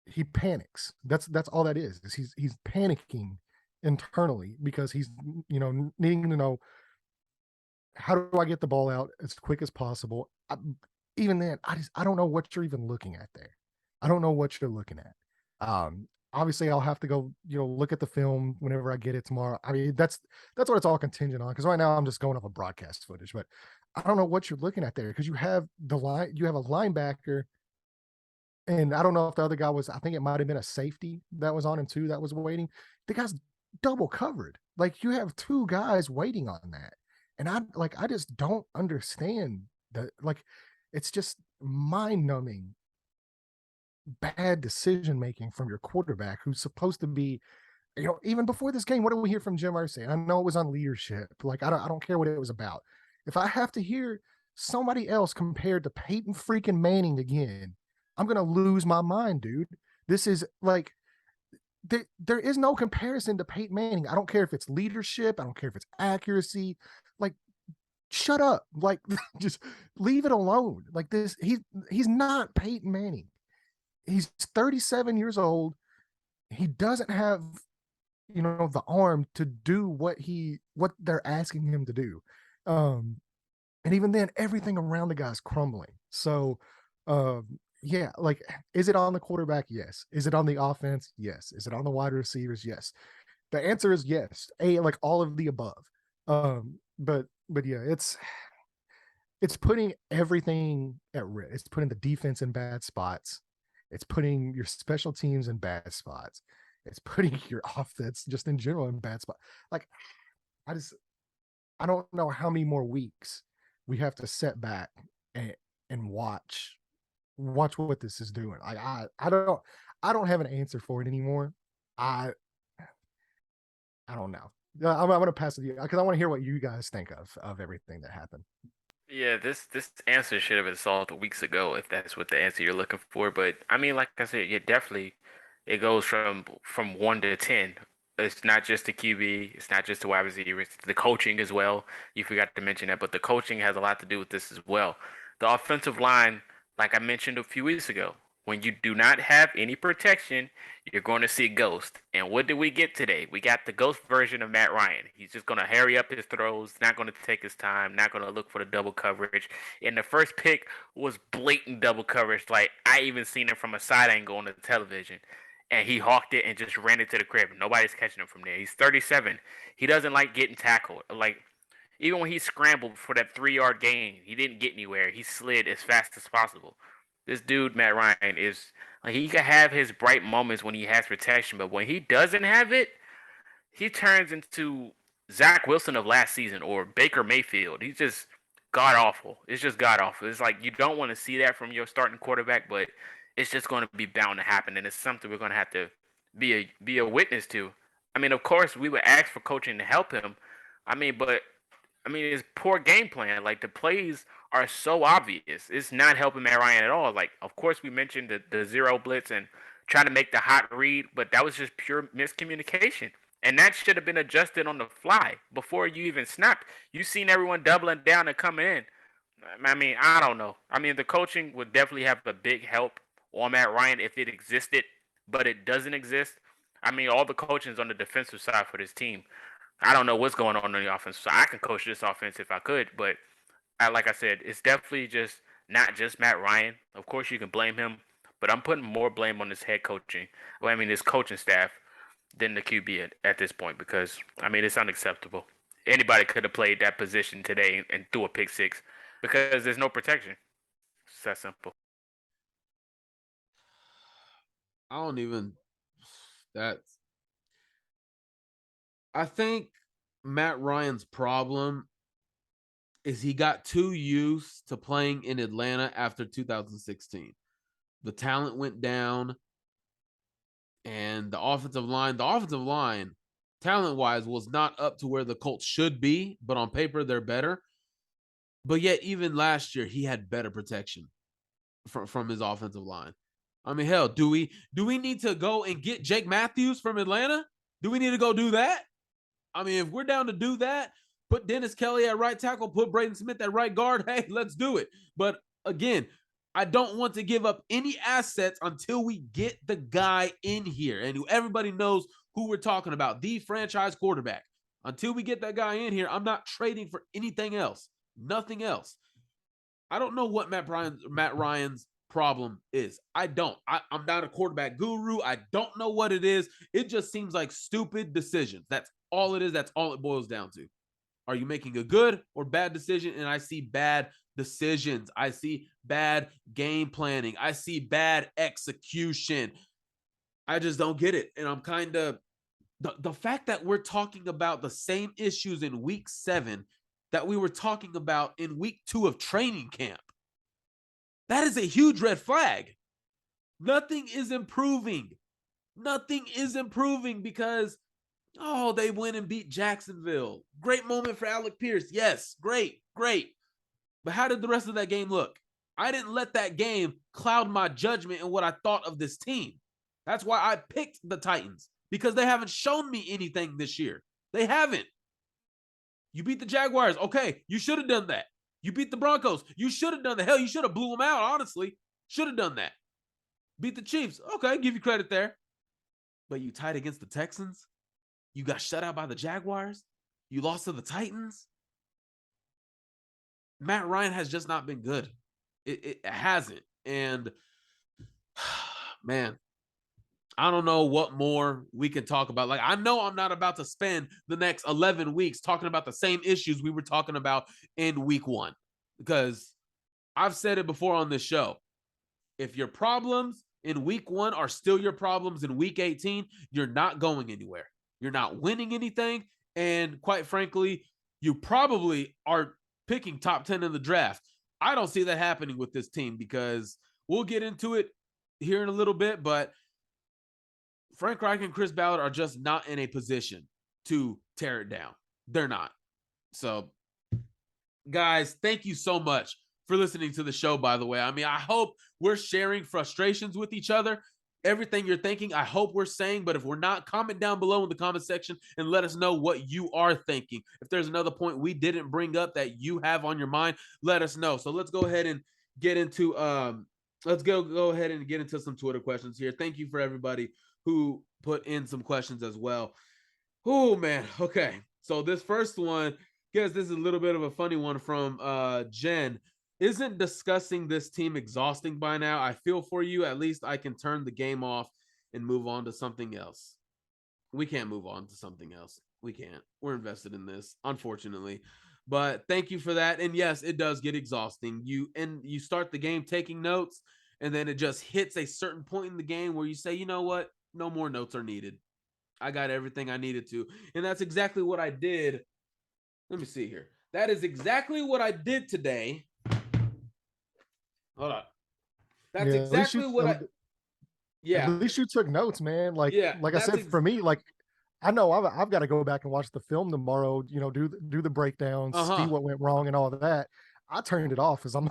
he panics. That's all that is he's panicking internally because he's needing to know, how do I get the ball out as quick as possible? Even then, I don't know what you're even looking at there. I don't know what you're looking at. Obviously I'll have to go, look at the film whenever I get it tomorrow. I mean, that's what it's all contingent on. Cause right now I'm just going off of broadcast footage, but I don't know what you're looking at there. Cause you have a linebacker, and I don't know if the other guy was, I think it might've been a safety that was on him too, that was waiting. The guy's double covered. Like, you have two guys waiting on that. And I just don't understand that. Like, it's just mind numbing bad decision making from your quarterback, who's supposed to be, even before this game, what did we hear from Jim Irsay? I know it was on leadership. Like, I don't care what it was about. If I have to hear somebody else compared to Peyton freaking Manning again, I'm gonna lose my mind, dude. This is like, there is no comparison to Peyton Manning. I don't care if it's leadership. I don't care if it's accuracy. Like, shut up. Like, just leave it alone. Like, this, he's not Peyton Manning. He's 37 years old. He doesn't have, the arm to do what they're asking him to do. And even then, everything around the guy's crumbling. So, yeah, like, is it on the quarterback? Yes. Is it on the offense? Yes. Is it on the wide receivers? Yes. The answer is yes. Like all of the above. But yeah, it's putting everything at risk. It's putting the defense in bad spots. It's putting your special teams in bad spots. It's putting your offense just in general in bad spots. Like, I don't know how many more weeks we have to sit back and watch what this is doing. I I don't have an answer for it anymore. I don't know. I'm going to pass it to you because I want to hear what you guys think of everything that happened. Yeah, this answer should have been solved weeks ago if that's what the answer you're looking for. But I mean, like I said, yeah, definitely it goes from 1 to 10. It's not just the QB, it's not just the wide receiver, it's the coaching as well. You forgot to mention that, but the coaching has a lot to do with this as well. The offensive line, like I mentioned a few weeks ago, when you do not have any protection, you're going to see ghost. And what did we get today? We got the ghost version of Matt Ryan. He's just going to hurry up his throws, not going to take his time, not going to look for the double coverage. And the first pick was blatant double coverage. Like, I even seen it from a side angle on the television. And he hawked it and just ran it to the crib. Nobody's catching him from there. He's 37. He doesn't like getting tackled. Like, even when he scrambled for that 3 yard gain, he didn't get anywhere. He slid as fast as possible. This dude, Matt Ryan, is like he can have his bright moments when he has protection, but when he doesn't have it, he turns into Zach Wilson of last season or Baker Mayfield. He's just god awful. It's just god awful. It's like you don't want to see that from your starting quarterback, but it's just going to be bound to happen, and it's something we're going to have to be a witness to. I mean, of course, we would ask for coaching to help him. But it's poor game plan. Like the plays are so obvious. It's not helping Matt Ryan at all. Like, of course, we mentioned the zero blitz and trying to make the hot read, but that was just pure miscommunication. And that should have been adjusted on the fly before you even snapped. You seen everyone doubling down and coming in. I don't know. The coaching would definitely have a big help on Matt Ryan if it existed, but it doesn't exist. All the coaching is on the defensive side for this team. I don't know what's going on the offense. So I can coach this offense if I could, but like I said, it's definitely just not just Matt Ryan. Of course, you can blame him, but I'm putting more blame on this head coaching. This coaching staff than the QB at this point because it's unacceptable. Anybody could have played that position today and threw a pick six because there's no protection. It's that simple. I don't even. I think Matt Ryan's problem is he got too used to playing in Atlanta after 2016. The talent went down, and the offensive line, talent-wise, was not up to where the Colts should be, but on paper, they're better. But yet, even last year, he had better protection from his offensive line. Hell, do we need to go and get Jake Matthews from Atlanta? Do we need to go do that? If we're down to do that, put Dennis Kelly at right tackle, put Braden Smith at right guard, hey, let's do it. But again, I don't want to give up any assets until we get the guy in here. And everybody knows who we're talking about, the franchise quarterback. Until we get that guy in here, I'm not trading for anything else. Nothing else. I don't know what Matt Ryan's problem is. I don't. I'm not a quarterback guru. I don't know what it is. It just seems like stupid decisions. That's all it is. That's all it boils down to. Are you making a good or bad decision? And I see bad decisions. I see bad game planning. I see bad execution. I just don't get it. And I'm kind of the fact that we're talking about the same issues in week 7 that we were talking about in week 2 of training camp. That is a huge red flag. Nothing is improving. Nothing is improving because, they went and beat Jacksonville. Great moment for Alec Pierce. Yes, great. But how did the rest of that game look? I didn't let that game cloud my judgment and what I thought of this team. That's why I picked the Titans, because they haven't shown me anything this year. They haven't. You beat the Jaguars. Okay, you should have done that. You beat the Broncos. You should have done that. Hell, you should have blew them out, honestly. Should have done that. Beat the Chiefs. Okay, give you credit there. But you tied against the Texans. You got shut out by the Jaguars. You lost to the Titans. Matt Ryan has just not been good. It hasn't. And, man, I don't know what more we can talk about. Like, I know I'm not about to spend the next 11 weeks talking about the same issues we were talking about in week 1, because I've said it before on this show. If your problems in week 1 are still your problems in week 18, you're not going anywhere. You're not winning anything. And quite frankly, you probably are picking top 10 in the draft. I don't see that happening with this team, because we'll get into it here in a little bit, but Frank Reich and Chris Ballard are just not in a position to tear it down. They're not. So, guys, thank you so much for listening to the show, by the way. I mean, I hope we're sharing frustrations with each other. Everything you're thinking, I hope we're saying, but if we're not, comment down below in the comment section and let us know what you are thinking. If there's another point we didn't bring up that you have on your mind, let us know. So let's go ahead and get into let's go ahead and get into some Twitter questions here. Thank you for everybody who put in some questions as well. Oh man, okay. So this first one, guess this is a little bit of a funny one from Jen. Isn't discussing this team exhausting by now? I feel for you. At least I can turn the game off and move on to something else. We can't move on to something else. We can't. We're invested in this, unfortunately. But thank you for that. And yes, it does get exhausting. You start the game taking notes, and then it just hits a certain point in the game where you say, you know what? No more notes are needed. I got everything I needed to. And that's exactly what I did. Let me see here. That is exactly what I did today. Hold on. That's exactly what I. Yeah. At least you took notes, man. Like I said, for me, like I know I've got to go back and watch the film tomorrow. You know, do the breakdowns, see what went wrong, and all of that. I turned it off because I'm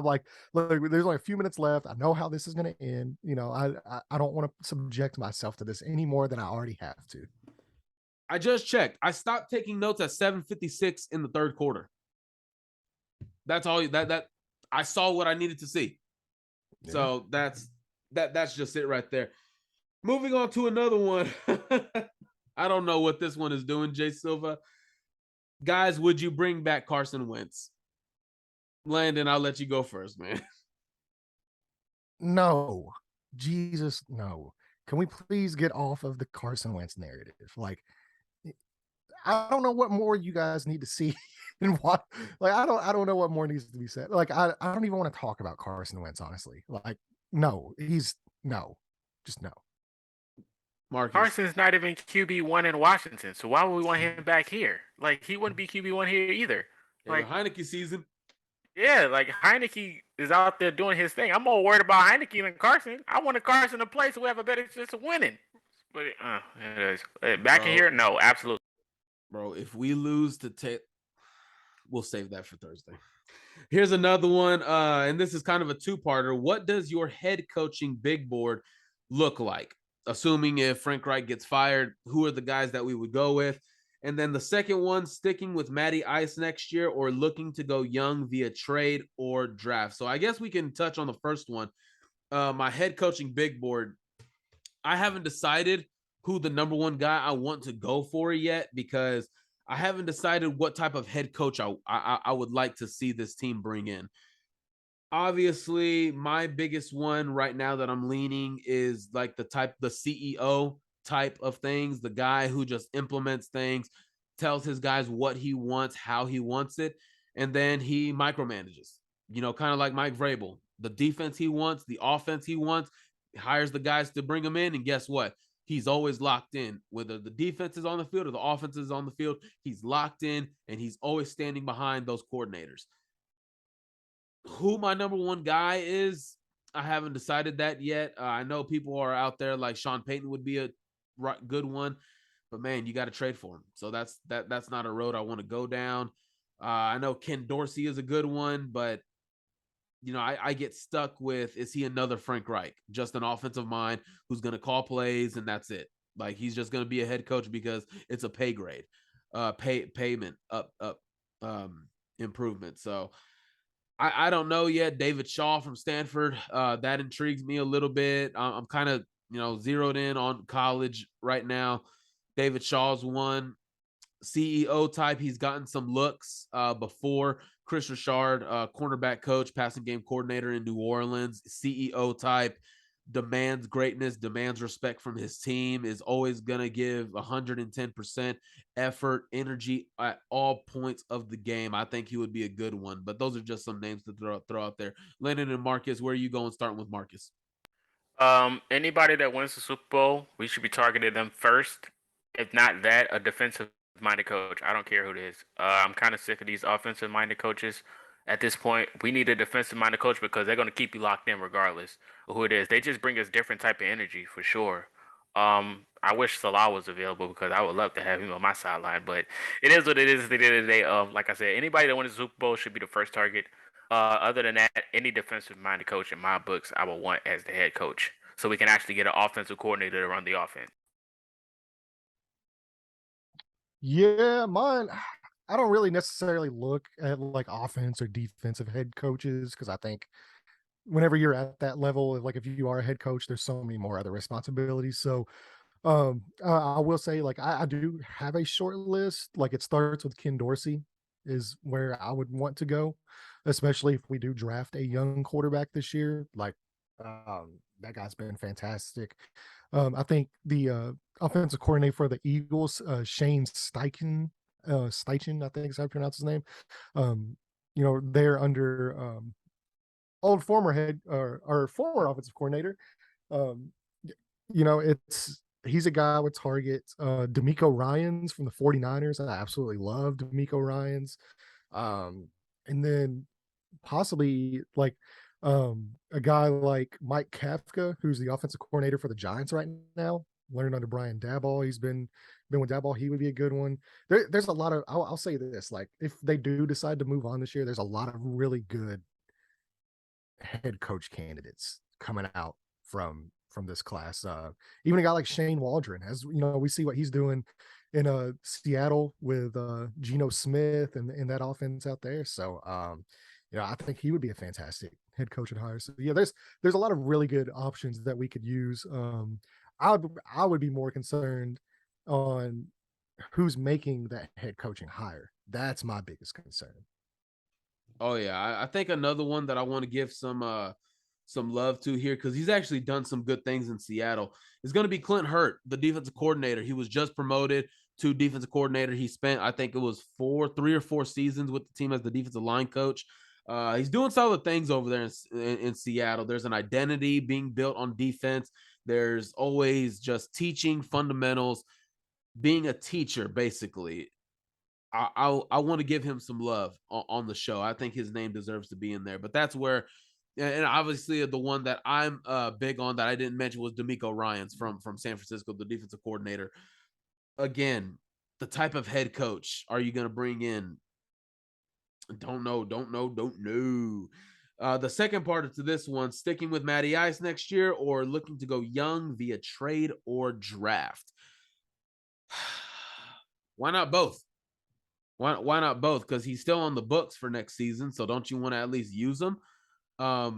like, look, there's only a few minutes left. I know how this is going to end. You know, I don't want to subject myself to this any more than I already have to. I just checked. I stopped taking notes at 7:56 in the third quarter. That's all that I saw what I needed to see. Yeah. So that's just it right there. Moving on to another one. I don't know what this one is doing, Jay Silva. Guys, would you bring back Carson Wentz? Landon, I'll let you go first, man. No. Jesus, no. Can we please get off of the Carson Wentz narrative? Like, I don't know what more you guys need to see and what. Like, I don't know what more needs to be said. Like, I don't even want to talk about Carson Wentz, honestly. Like, no, just no. Marcus. Carson's not even QB1 in Washington, so why would we want him back here? Like, he wouldn't be QB1 here either. Like Heineke season. Yeah, like Heineke is out there doing his thing. I'm more worried about Heineke than Carson. I wanted Carson to play so we have a better chance of winning. But it is. Back in here, no, absolutely. Bro, if we lose to we'll save that for Thursday. Here's another one, and this is kind of a two-parter. What does your head coaching big board look like? Assuming if Frank Reich gets fired, who are the guys that we would go with? And then the second one, sticking with Matty Ice next year or looking to go young via trade or draft. So I guess we can touch on the first one. My head coaching big board, I haven't decided who the number one guy I want to go for yet because I haven't decided what type of head coach I would like to see this team bring in. Obviously, my biggest one right now that I'm leaning is like the CEO type of things, the guy who just implements things, tells his guys what he wants, how he wants it, and then he micromanages, kind of like Mike Vrabel. The defense he wants, the offense he wants, hires the guys to bring them in, and guess what? He's always locked in. Whether the defense is on the field or the offense is on the field, he's locked in, and he's always standing behind those coordinators. Who my number one guy is, I haven't decided that yet. I know people are out there like Sean Payton would be a good one, but man, you got to trade for him. So that's not a road I want to go down. I know Ken Dorsey is a good one, but I get stuck with, is he another Frank Reich, just an offensive mind who's going to call plays and that's it? Like he's just going to be a head coach because it's a pay grade, payment up improvement. So I don't know yet. David Shaw from Stanford, that intrigues me a little bit. I'm kind of zeroed in on college right now. David Shaw's one. CEO type, he's gotten some looks before. Chris Richard, cornerback coach, passing game coordinator in New Orleans. CEO type, demands greatness, demands respect from his team, is always going to give 110% effort, energy at all points of the game. I think he would be a good one, but those are just some names to throw out there. Landon and Marcus, where are you going starting with Marcus? Anybody that wins the Super Bowl, we should be targeting them first. If not that, a defensive-minded coach. I don't care who it is. I'm kind of sick of these offensive-minded coaches. At this point, we need a defensive-minded coach because they're going to keep you locked in regardless of who it is. They just bring us different type of energy for sure. I wish Salah was available because I would love to have him on my sideline, but it is what it is at the end of the day. Like I said, anybody that wins the Super Bowl should be the first target. Other than that, any defensive-minded coach in my books, I would want as the head coach, so we can actually get an offensive coordinator to run the offense. Yeah, mine. I don't really necessarily look at like offense or defensive head coaches because I think whenever you're at that level, like if you are a head coach, there's so many more other responsibilities. So I will say, like, I do have a short list. Like, it starts with Ken Dorsey, is where I would want to go, especially if we do draft a young quarterback this year. Like, that guy's been fantastic. I think the offensive coordinator for the Eagles, Shane Steichen, I think is how you pronounce his name. Um, they're under old former head or former offensive coordinator. Um, he's a guy with targets. D'Amico Ryans from the 49ers. I absolutely love D'Amico Ryans. And then possibly like a guy like Mike Kafka, who's the offensive coordinator for the Giants right now, learned under Brian Daboll. He's been with Daboll. He would be a good one. There's a lot of, I'll say this, like if they do decide to move on this year, there's a lot of really good head coach candidates coming out from this class. Even a guy like Shane Waldron, as you know, we see what he's doing in Seattle with Geno Smith and that offense out there. So I think he would be a fantastic head coach at hire. So yeah, there's a lot of really good options that we could use. I would be more concerned on who's making that head coaching hire. That's my biggest concern. Oh yeah, I think another one that I want to give some love to here because he's actually done some good things in Seattle is going to be Clint Hurt, the defensive coordinator. He was just promoted to defensive coordinator. He spent, I think it was 3 or 4 seasons with the team as the defensive line coach. He's doing solid things over there in Seattle. There's an identity being built on defense. There's always just teaching fundamentals, being a teacher, basically. I want to give him some love on the show. I think his name deserves to be in there. But that's where, and obviously the one that I'm big on that I didn't mention was D'Amico Ryans from San Francisco, the defensive coordinator. Again, the type of head coach are you going to bring in? Don't know. The second part to this one, sticking with Matty Ice next year or looking to go young via trade or draft. Why not both? Why not both? Because he's still on the books for next season. So don't you want to at least use him? I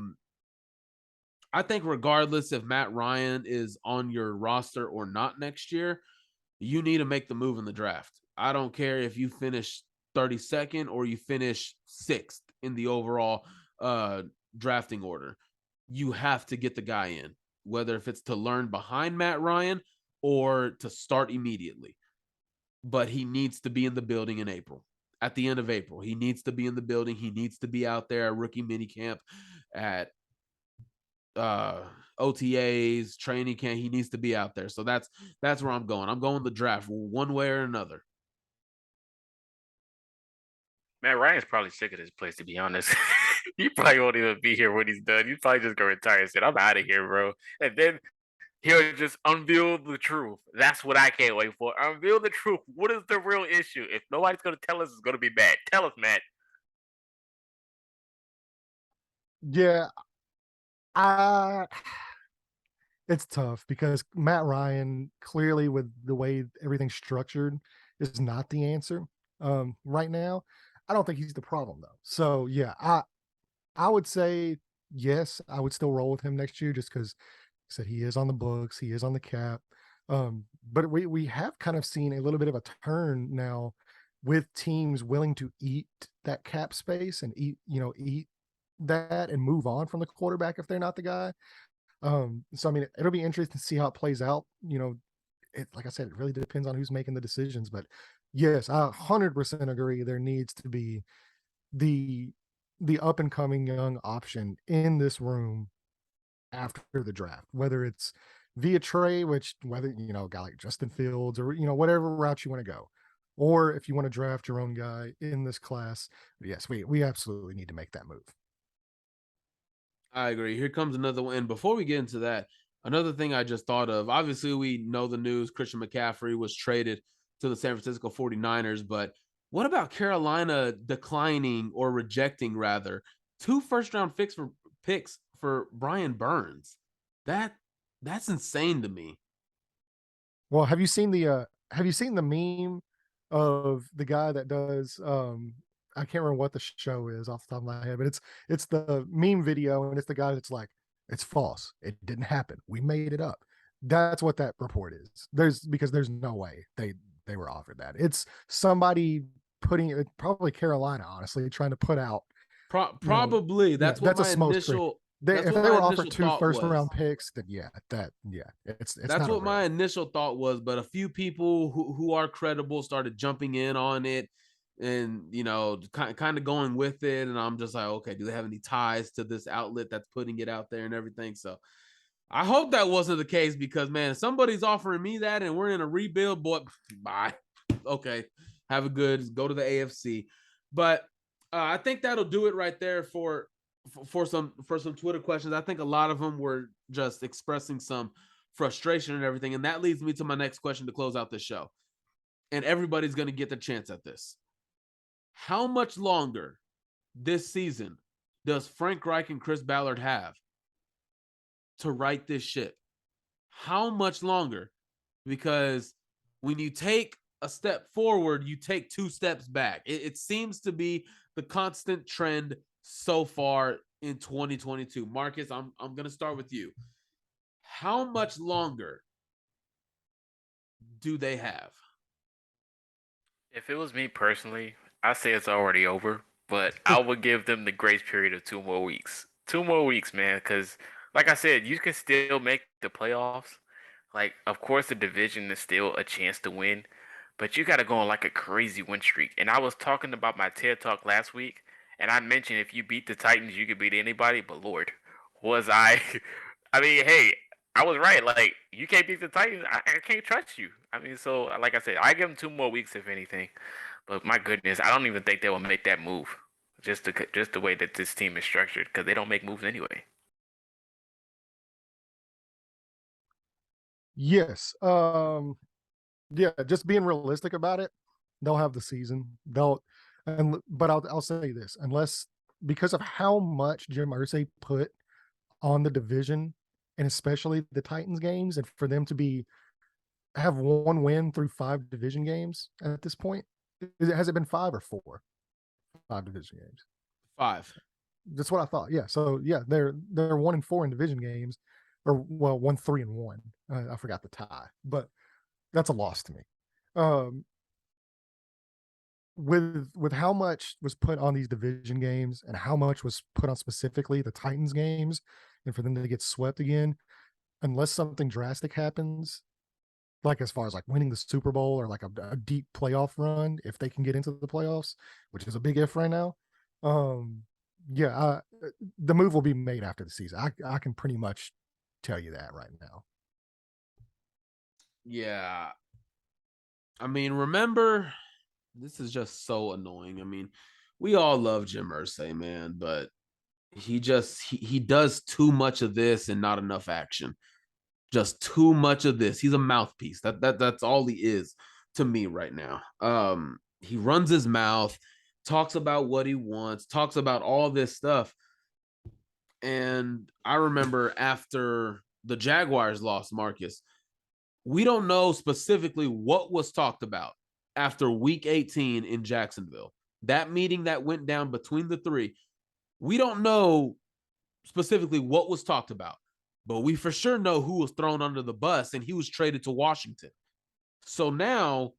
think regardless if Matt Ryan is on your roster or not next year, you need to make the move in the draft. I don't care if you finish 32nd or you finish 6th in the overall drafting order. You have to get the guy in, whether if it's to learn behind Matt Ryan or to start immediately. But he needs to be in the building in April. At the end of April, he needs to be in the building. He needs to be out there at rookie minicamp, at OTAs, training camp. He needs to be out there. So that's where I'm going. I'm going the draft one way or another. Man, Ryan's probably sick of this place, to be honest. He probably won't even be here when he's done. He's probably just gonna retire and say, "I'm out of here, bro." And then he'll just unveil the truth. That's what I can't wait for. Unveil the truth. What is the real issue? If nobody's gonna tell us, it's gonna be Matt. Tell us, Matt. Yeah, it's tough because Matt Ryan clearly with the way everything's structured is not the answer right now. I don't think he's the problem though. So yeah, I would say yes, I would still roll with him next year just because said he is on the books, he is on the cap. But we have kind of seen a little bit of a turn now with teams willing to eat that cap space and eat that and move on from the quarterback if they're not the guy. So I mean, it'll be interesting to see how it plays out. Like I said, it really depends on who's making the decisions. But yes, I 100% agree. There needs to be the up and coming young option in this room after the draft, whether it's via trade, whether a guy like Justin Fields or whatever route you want to go, or if you want to draft your own guy in this class. Yes, we absolutely need to make that move. I agree. Here comes another one. And before we get into that, Another thing I just thought of, obviously we know the news, Christian McCaffrey was traded to the San Francisco 49ers, but what about Carolina declining or rejecting rather 2 first-round picks for Brian Burns? That's insane to me. Well, have you seen the meme of the guy that does I can't remember what the show is off the top of my head, but it's the meme video, and it's the guy that's like, it's false. It didn't happen. We made it up. That's what that report is. Because there's no way they were offered that. It's somebody putting it, probably Carolina, honestly, trying to put out Probably. That's what my initial if they were offered 2 first-round picks, then it's that's not what my initial thought was. But a few people who are credible started jumping in on it, and kind of going with it. And I'm just like, okay, do they have any ties to this outlet that's putting it out there and everything? So I hope that wasn't the case, because man, if somebody's offering me that and we're in a rebuild, boy, bye. Okay, have a good, go to the AFC. But I think that'll do it right there for some Twitter questions. I think a lot of them were just expressing some frustration and everything. And that leads me to my next question to close out the show. And everybody's going to get the chance at this. How much longer this season does Frank Reich and Chris Ballard have to right this ship? How much longer? Because when you take a step forward, you take 2 steps back. It seems to be the constant trend so far in 2022. Marcus, I'm going to start with you. How much longer do they have? If it was me personally, I say it's already over, but I would give them the grace period of 2 more weeks. 2 more weeks, man, because like I said, you can still make the playoffs. Like, of course, the division is still a chance to win, but you got to go on like a crazy win streak. And I was talking about my TED Talk last week, and I mentioned if you beat the Titans, you could beat anybody. But Lord, was I? I mean, hey, I was right. Like, you can't beat the Titans. I can't trust you. I mean, so like I said, I give them 2 more weeks if anything. But my goodness, I don't even think they will make that move. Just the way that this team is structured, because they don't make moves anyway. Yes. Yeah, just being realistic about it, they'll have the season. But I'll say this, unless, because of how much Jim Irsay put on the division, and especially the Titans games, and for them to have 1 win through 5 division games at this point. Has it been 5 or 4? 5 division games. 5. That's what I thought. Yeah. So yeah, they're 1-4 in division games, or well, 1-3-1. I forgot the tie, but that's a loss to me. With how much was put on these division games and how much was put on specifically the Titans games, and for them to get swept again, unless something drastic happens, like as far as like winning the Super Bowl or like a deep playoff run, if they can get into the playoffs, which is a big if right now. The move will be made after the season. I can pretty much tell you that right now. Yeah. I mean, remember, this is just so annoying. I mean, we all love Jim Irsay, man, but he does too much of this and not enough action. Just too much of this. He's a mouthpiece. That's all he is to me right now. He runs his mouth, talks about what he wants, talks about all this stuff. And I remember after the Jaguars lost, Marcus, we don't know specifically what was talked about after week 18 in Jacksonville. That meeting that went down between the 3, we don't know specifically what was talked about, but we for sure know who was thrown under the bus, and he was traded to Washington. So now,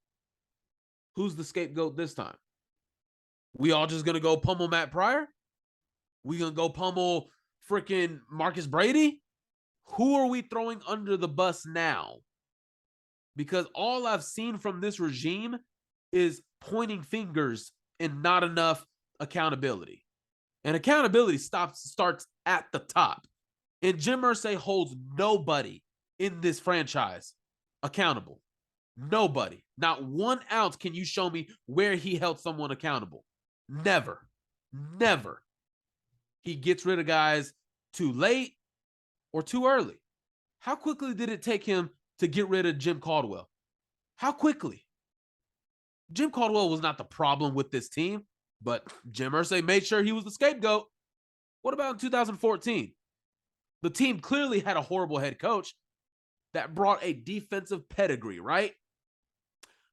who's the scapegoat this time? We all just going to go pummel Matt Pryor? We going to go pummel freaking Marcus Brady? Who are we throwing under the bus now? Because all I've seen from this regime is pointing fingers and not enough accountability. And accountability starts at the top. And Jim Irsay holds nobody in this franchise accountable. Nobody. Not 1 ounce can you show me where he held someone accountable. Never. Never. He gets rid of guys too late or too early. How quickly did it take him to get rid of Jim Caldwell? How quickly? Jim Caldwell was not the problem with this team, but Jim Irsay made sure he was the scapegoat. What about in 2014? The team clearly had a horrible head coach that brought a defensive pedigree, right?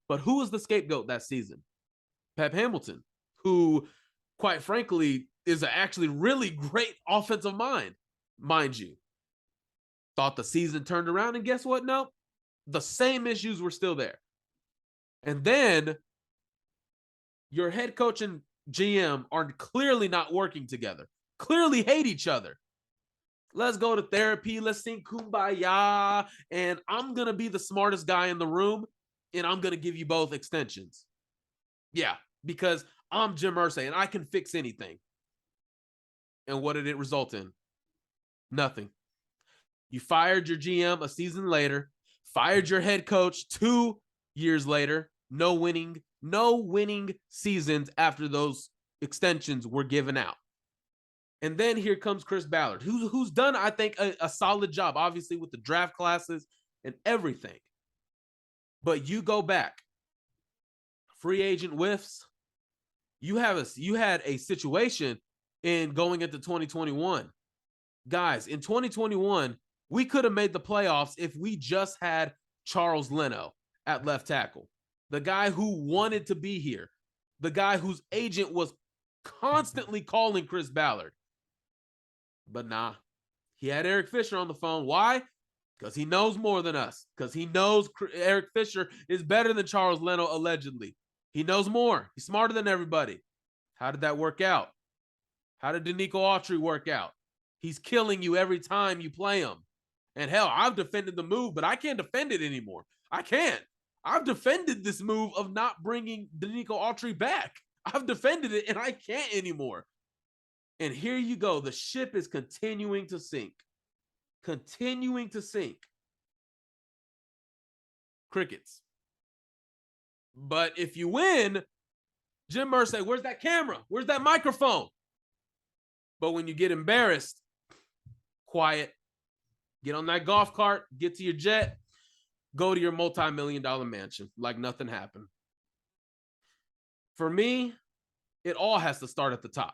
But who was the scapegoat that season? Pep Hamilton, who, quite frankly, is actually really great offensive mind you. Thought the season turned around, and guess what? No, the same issues were still there. And then your head coach and GM are clearly not working together, clearly hate each other. Let's go to therapy. Let's sing Kumbaya. And I'm going to be the smartest guy in the room, and I'm going to give you both extensions. Yeah, because I'm Jim Irsay, and I can fix anything. And what did it result in? Nothing. You fired your GM a season later, fired your head coach 2 years later, no winning seasons after those extensions were given out. And then here comes Chris Ballard, who's done, I think, a solid job, obviously, with the draft classes and everything. But you go back, free agent whiffs. You had a situation in going into 2021. Guys, in 2021, we could have made the playoffs if we just had Charles Leno at left tackle, the guy who wanted to be here, the guy whose agent was constantly calling Chris Ballard. But nah, he had Eric Fisher on the phone. Why? Because he knows more than us. Because he knows Eric Fisher is better than Charles Leno, allegedly. He knows more. He's smarter than everybody. How did that work out? How did Danico Autry work out? He's killing you every time you play him. And hell, I've defended the move, but I can't defend it anymore. I can't. I've defended this move of not bringing Danico Autry back. I've defended it, and I can't anymore. And here you go. The ship is continuing to sink. Continuing to sink. Crickets. But if you win, Jim Irsay, where's that camera? Where's that microphone? But when you get embarrassed, quiet. Get on that golf cart, get to your jet, go to your multi-million-dollar mansion like nothing happened. For me, it all has to start at the top.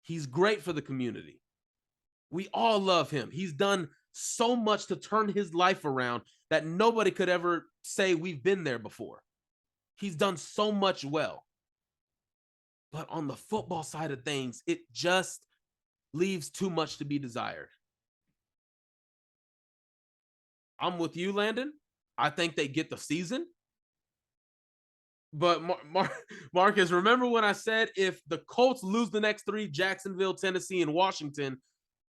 He's great for the community. We all love him. He's done so much to turn his life around that nobody could ever say we've been there before. He's done so much well. But on the football side of things, it just leaves too much to be desired. I'm with you, Landon. I think they get the season. But Marcus, remember when I said if the Colts lose the next 3, Jacksonville, Tennessee, and Washington,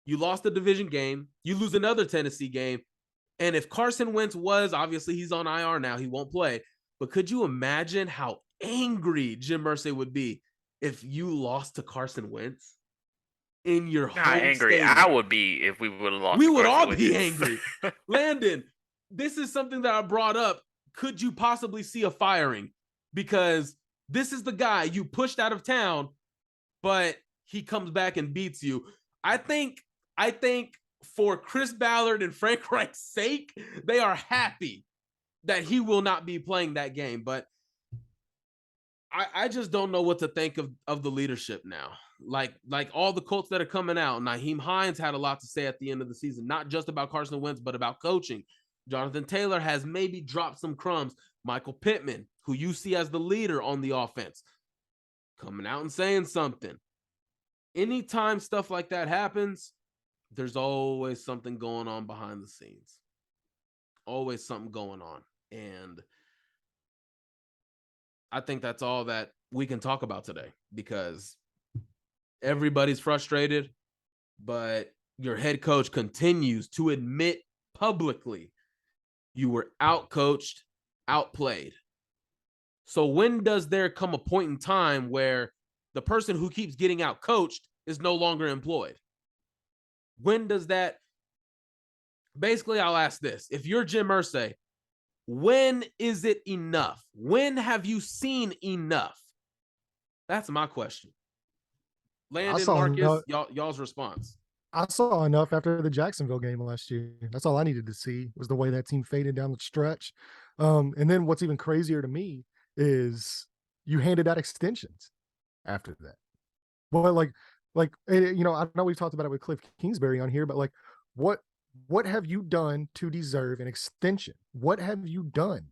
you lost the division game, you lose another Tennessee game, and if Carson Wentz obviously he's on IR now, he won't play, but could you imagine how angry Jim Irsay would be if you lost to Carson Wentz in your home angry. stadium? I would be if we would have lost. We would all be angry. Landon, this is something that I brought up. Could you possibly see a firing? Because this is the guy you pushed out of town, but he comes back and beats you. I think for Chris Ballard and Frank Reich's sake, they are happy that he will not be playing that game. But I just don't know what to think of the leadership now. Like all the Colts that are coming out, Nyheim Hines had a lot to say at the end of the season, not just about Carson Wentz, but about coaching. Jonathan Taylor has maybe dropped some crumbs. Michael Pittman, who you see as the leader on the offense, coming out and saying something. Anytime stuff like that happens, there's always something going on behind the scenes. Always something going on. And I think that's all that we can talk about today, because everybody's frustrated, but your head coach continues to admit publicly you were outcoached, outplayed. So when does there come a point in time where the person who keeps getting outcoached is no longer employed? When does that? Basically, I'll ask this. If you're Jim Irsay, when is it enough? When have you seen enough? That's my question. Landon, Marcus, y'all's response. I saw enough after the Jacksonville game last year. That's all I needed to see was the way that team faded down the stretch. And then what's even crazier to me is you handed out extensions after that. Well, I know we've talked about it with Cliff Kingsbury on here, but like, what have you done to deserve an extension? What have you done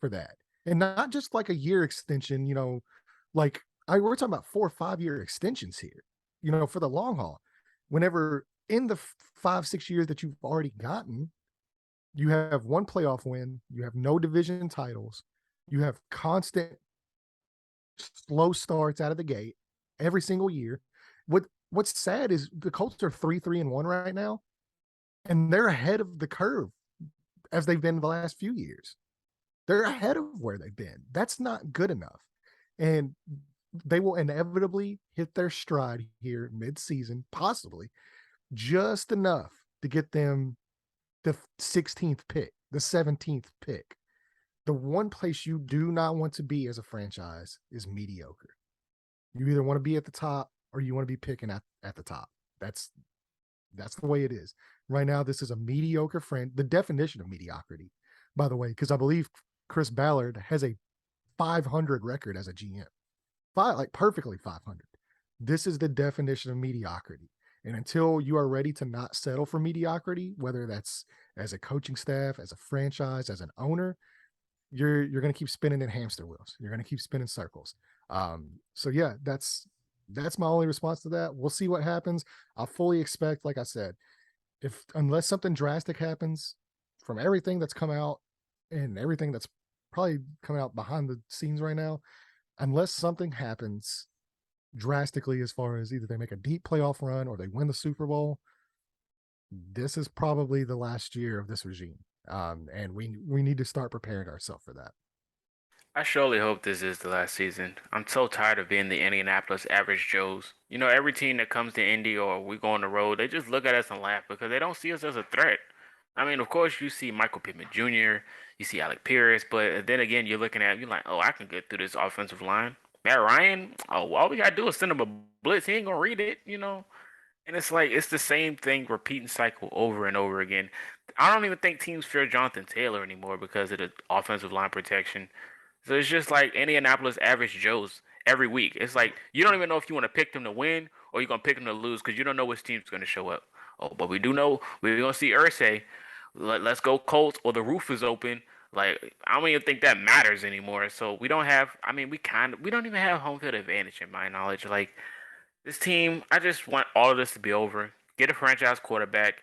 for that? And not just like a year extension, we're talking about 4 or 5 year extensions here, for the long haul. Whenever in the 5-6 years that you've already gotten, you have one playoff win, you have no division titles, you have constant slow starts out of the gate every single year. What's sad is the Colts are 3-3-1 right now, and they're ahead of the curve as they've been the last few years. They're ahead of where they've been. That's not good enough. And they will inevitably hit their stride here mid-season, possibly just enough to get them the 16th pick, the 17th pick. The one place you do not want to be as a franchise is mediocre. You either want to be at the top or you want to be picking at the top. That's the way it is. Right now, this is a mediocre the definition of mediocrity, by the way, because I believe Chris Ballard has a 500 record as a GM. Perfectly 500. This is the definition of mediocrity. And until you are ready to not settle for mediocrity, whether that's as a coaching staff, as a franchise, as an owner, you're going to keep spinning in hamster wheels. You're going to keep spinning circles. So yeah, that's my only response to that. We'll see what happens. I fully expect, like I said, unless something drastic happens from everything that's come out and everything that's probably coming out behind the scenes right now, unless something happens drastically as far as either they make a deep playoff run or they win the Super Bowl, this is probably the last year of this regime. And we need to start preparing ourselves for that. I surely hope this is the last season. I'm so tired of being the Indianapolis average Joes. Every team that comes to Indy or we go on the road, they just look at us and laugh because they don't see us as a threat. I mean, of course, you see Michael Pittman Jr., you see Alec Pierce, but then again, you're like, oh, I can get through this offensive line. Matt Ryan, oh, all we got to do is send him a blitz. He ain't going to read it. And it's like, it's the same thing, repeating cycle over and over again. I don't even think teams fear Jonathan Taylor anymore because of the offensive line protection. So it's just like Indianapolis average Joes every week. It's like you don't even know if you want to pick them to win or you're gonna pick them to lose because you don't know which team's gonna show up. Oh, but we do know we're gonna see Irsay. Let's go Colts or the roof is open. Like I don't even think that matters anymore. So we don't have. I mean, we don't even have home field advantage in my knowledge. Like this team, I just want all of this to be over. Get a franchise quarterback.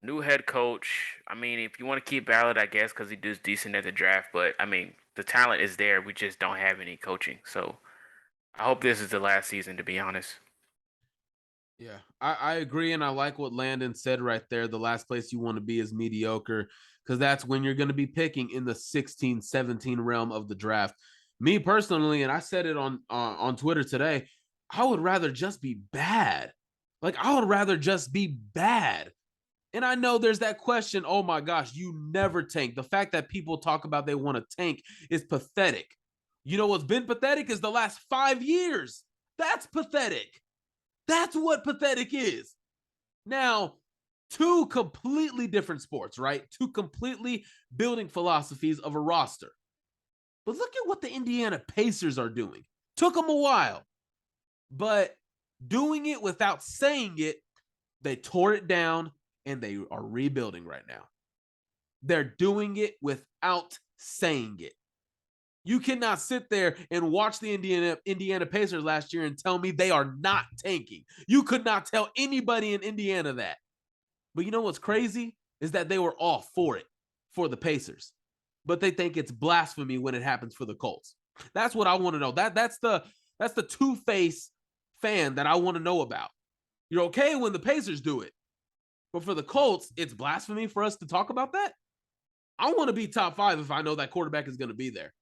New head coach. I mean, if you want to keep Ballard, I guess, because he does decent at the draft. But I mean, the talent is there. We just don't have any coaching. So I hope this is the last season, to be honest. Yeah, I agree. And I like what Landon said right there. The last place you want to be is mediocre because that's when you're going to be picking in the 16, 17 realm of the draft. Me personally, and I said it on Twitter today, I would rather just be bad. Like, I would rather just be bad. And I know there's that question, oh my gosh, you never tank. The fact that people talk about they want to tank is pathetic. You know what's been pathetic is the last 5 years. That's pathetic. That's what pathetic is. Now, two completely different sports, right? Two completely building philosophies of a roster. But look at what the Indiana Pacers are doing. Took them a while. But doing it without saying it, they tore it down. And they are rebuilding right now. They're doing it without saying it. You cannot sit there and watch the Indiana Pacers last year and tell me they are not tanking. You could not tell anybody in Indiana that. But you know what's crazy is that they were all for it, for the Pacers. But they think it's blasphemy when it happens for the Colts. That's what I want to know. That's the two-face fan that I want to know about. You're okay when the Pacers do it. But for the Colts, it's blasphemy for us to talk about that. I want to be top 5 if I know that quarterback is going to be there.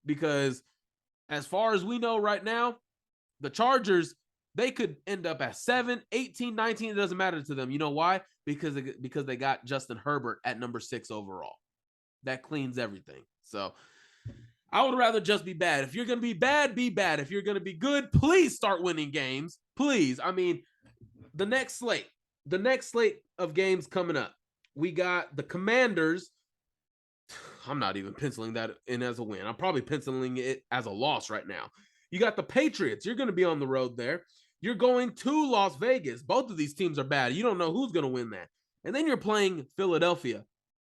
Because as far as we know right now, the Chargers, they could end up at 7, 18, 19. It doesn't matter to them. You know why? Because they got Justin Herbert at number 6 overall. That cleans everything. So I would rather just be bad. If you're going to be bad, be bad. If you're going to be good, please start winning games. Please. I mean, the next slate. the next slate of games coming up, we got the Commanders. I'm not even penciling that in as a win. I'm probably penciling it as a loss right now. You got the Patriots. You're going to be on the road there. You're going to Las Vegas. Both of these teams are bad. You don't know who's going to win that. And then you're playing Philadelphia.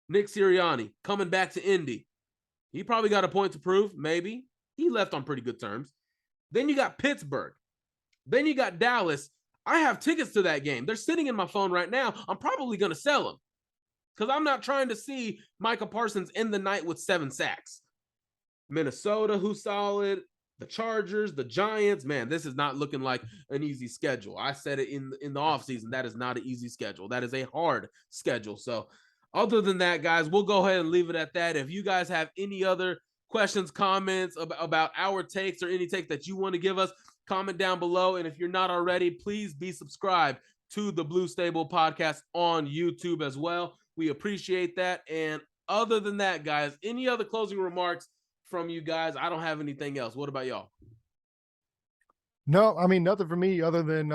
Nick Sirianni coming back to Indy. He probably got a point to prove, maybe. He left on pretty good terms. Then you got Pittsburgh. Then you got Dallas. I have tickets to that game. They're sitting in my phone right now. I'm probably going to sell them because I'm not trying to see Micah Parsons end the night with 7 sacks. Minnesota, who's solid. The Chargers, the Giants. Man, this is not looking like an easy schedule. I said it in the offseason. That is not an easy schedule. That is a hard schedule. So other than that, guys, we'll go ahead and leave it at that. If you guys have any other questions, comments about our takes or any take that you want to give us, comment down below. And if you're not already, please be subscribed to the Blue Stable Podcast on YouTube as well. We appreciate that. And other than that, guys, any other closing remarks from you guys? I don't have anything else. What about y'all? No, I mean, nothing for me other than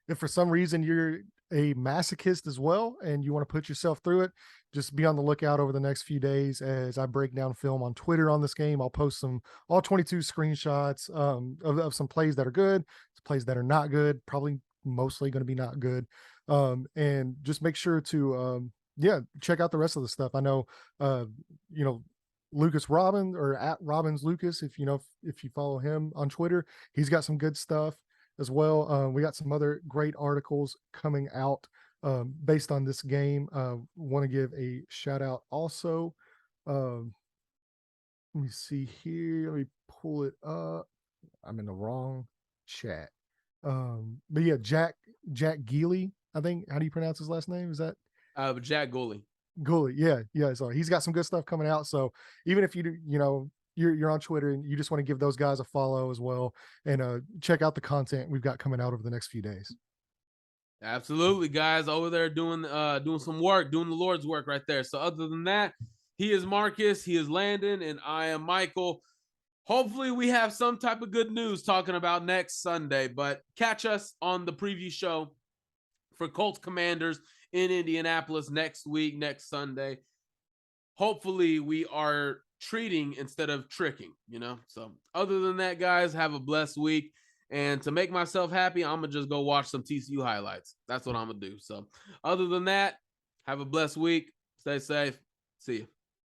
if for some reason you're a masochist as well and you want to put yourself through it, just be on the lookout over the next few days as I break down film on Twitter on this game. I'll post all 22 screenshots of some plays that are good, plays that are not good, probably mostly going to be not good. And just make sure to, check out the rest of the stuff. I know, Lucas Robbins or at Robbins Lucas, if you follow him on Twitter, he's got some good stuff as well. We got some other great articles coming out based on this game. Want to give a shout out also. Let me see here. Let me pull it up. I'm in the wrong chat. But yeah, Jack Geely, I think. How do you pronounce his last name? Is that Jack Gooley? Gooley, yeah. So he's got some good stuff coming out. So even if you're on Twitter and you just want to give those guys a follow as well, and check out the content we've got coming out over the next few days. Absolutely, guys, over there doing some work, doing the Lord's work right there. So other than that, he is Marcus, he is Landon, and I am Michael. Hopefully we have some type of good news talking about next Sunday, but catch us on the preview show for Colts Commanders in Indianapolis next week, next Sunday. Hopefully we are treating instead of tricking, So other than that, guys, have a blessed week. And to make myself happy, I'm going to just go watch some TCU highlights. That's what I'm going to do. So other than that, have a blessed week. Stay safe. See you.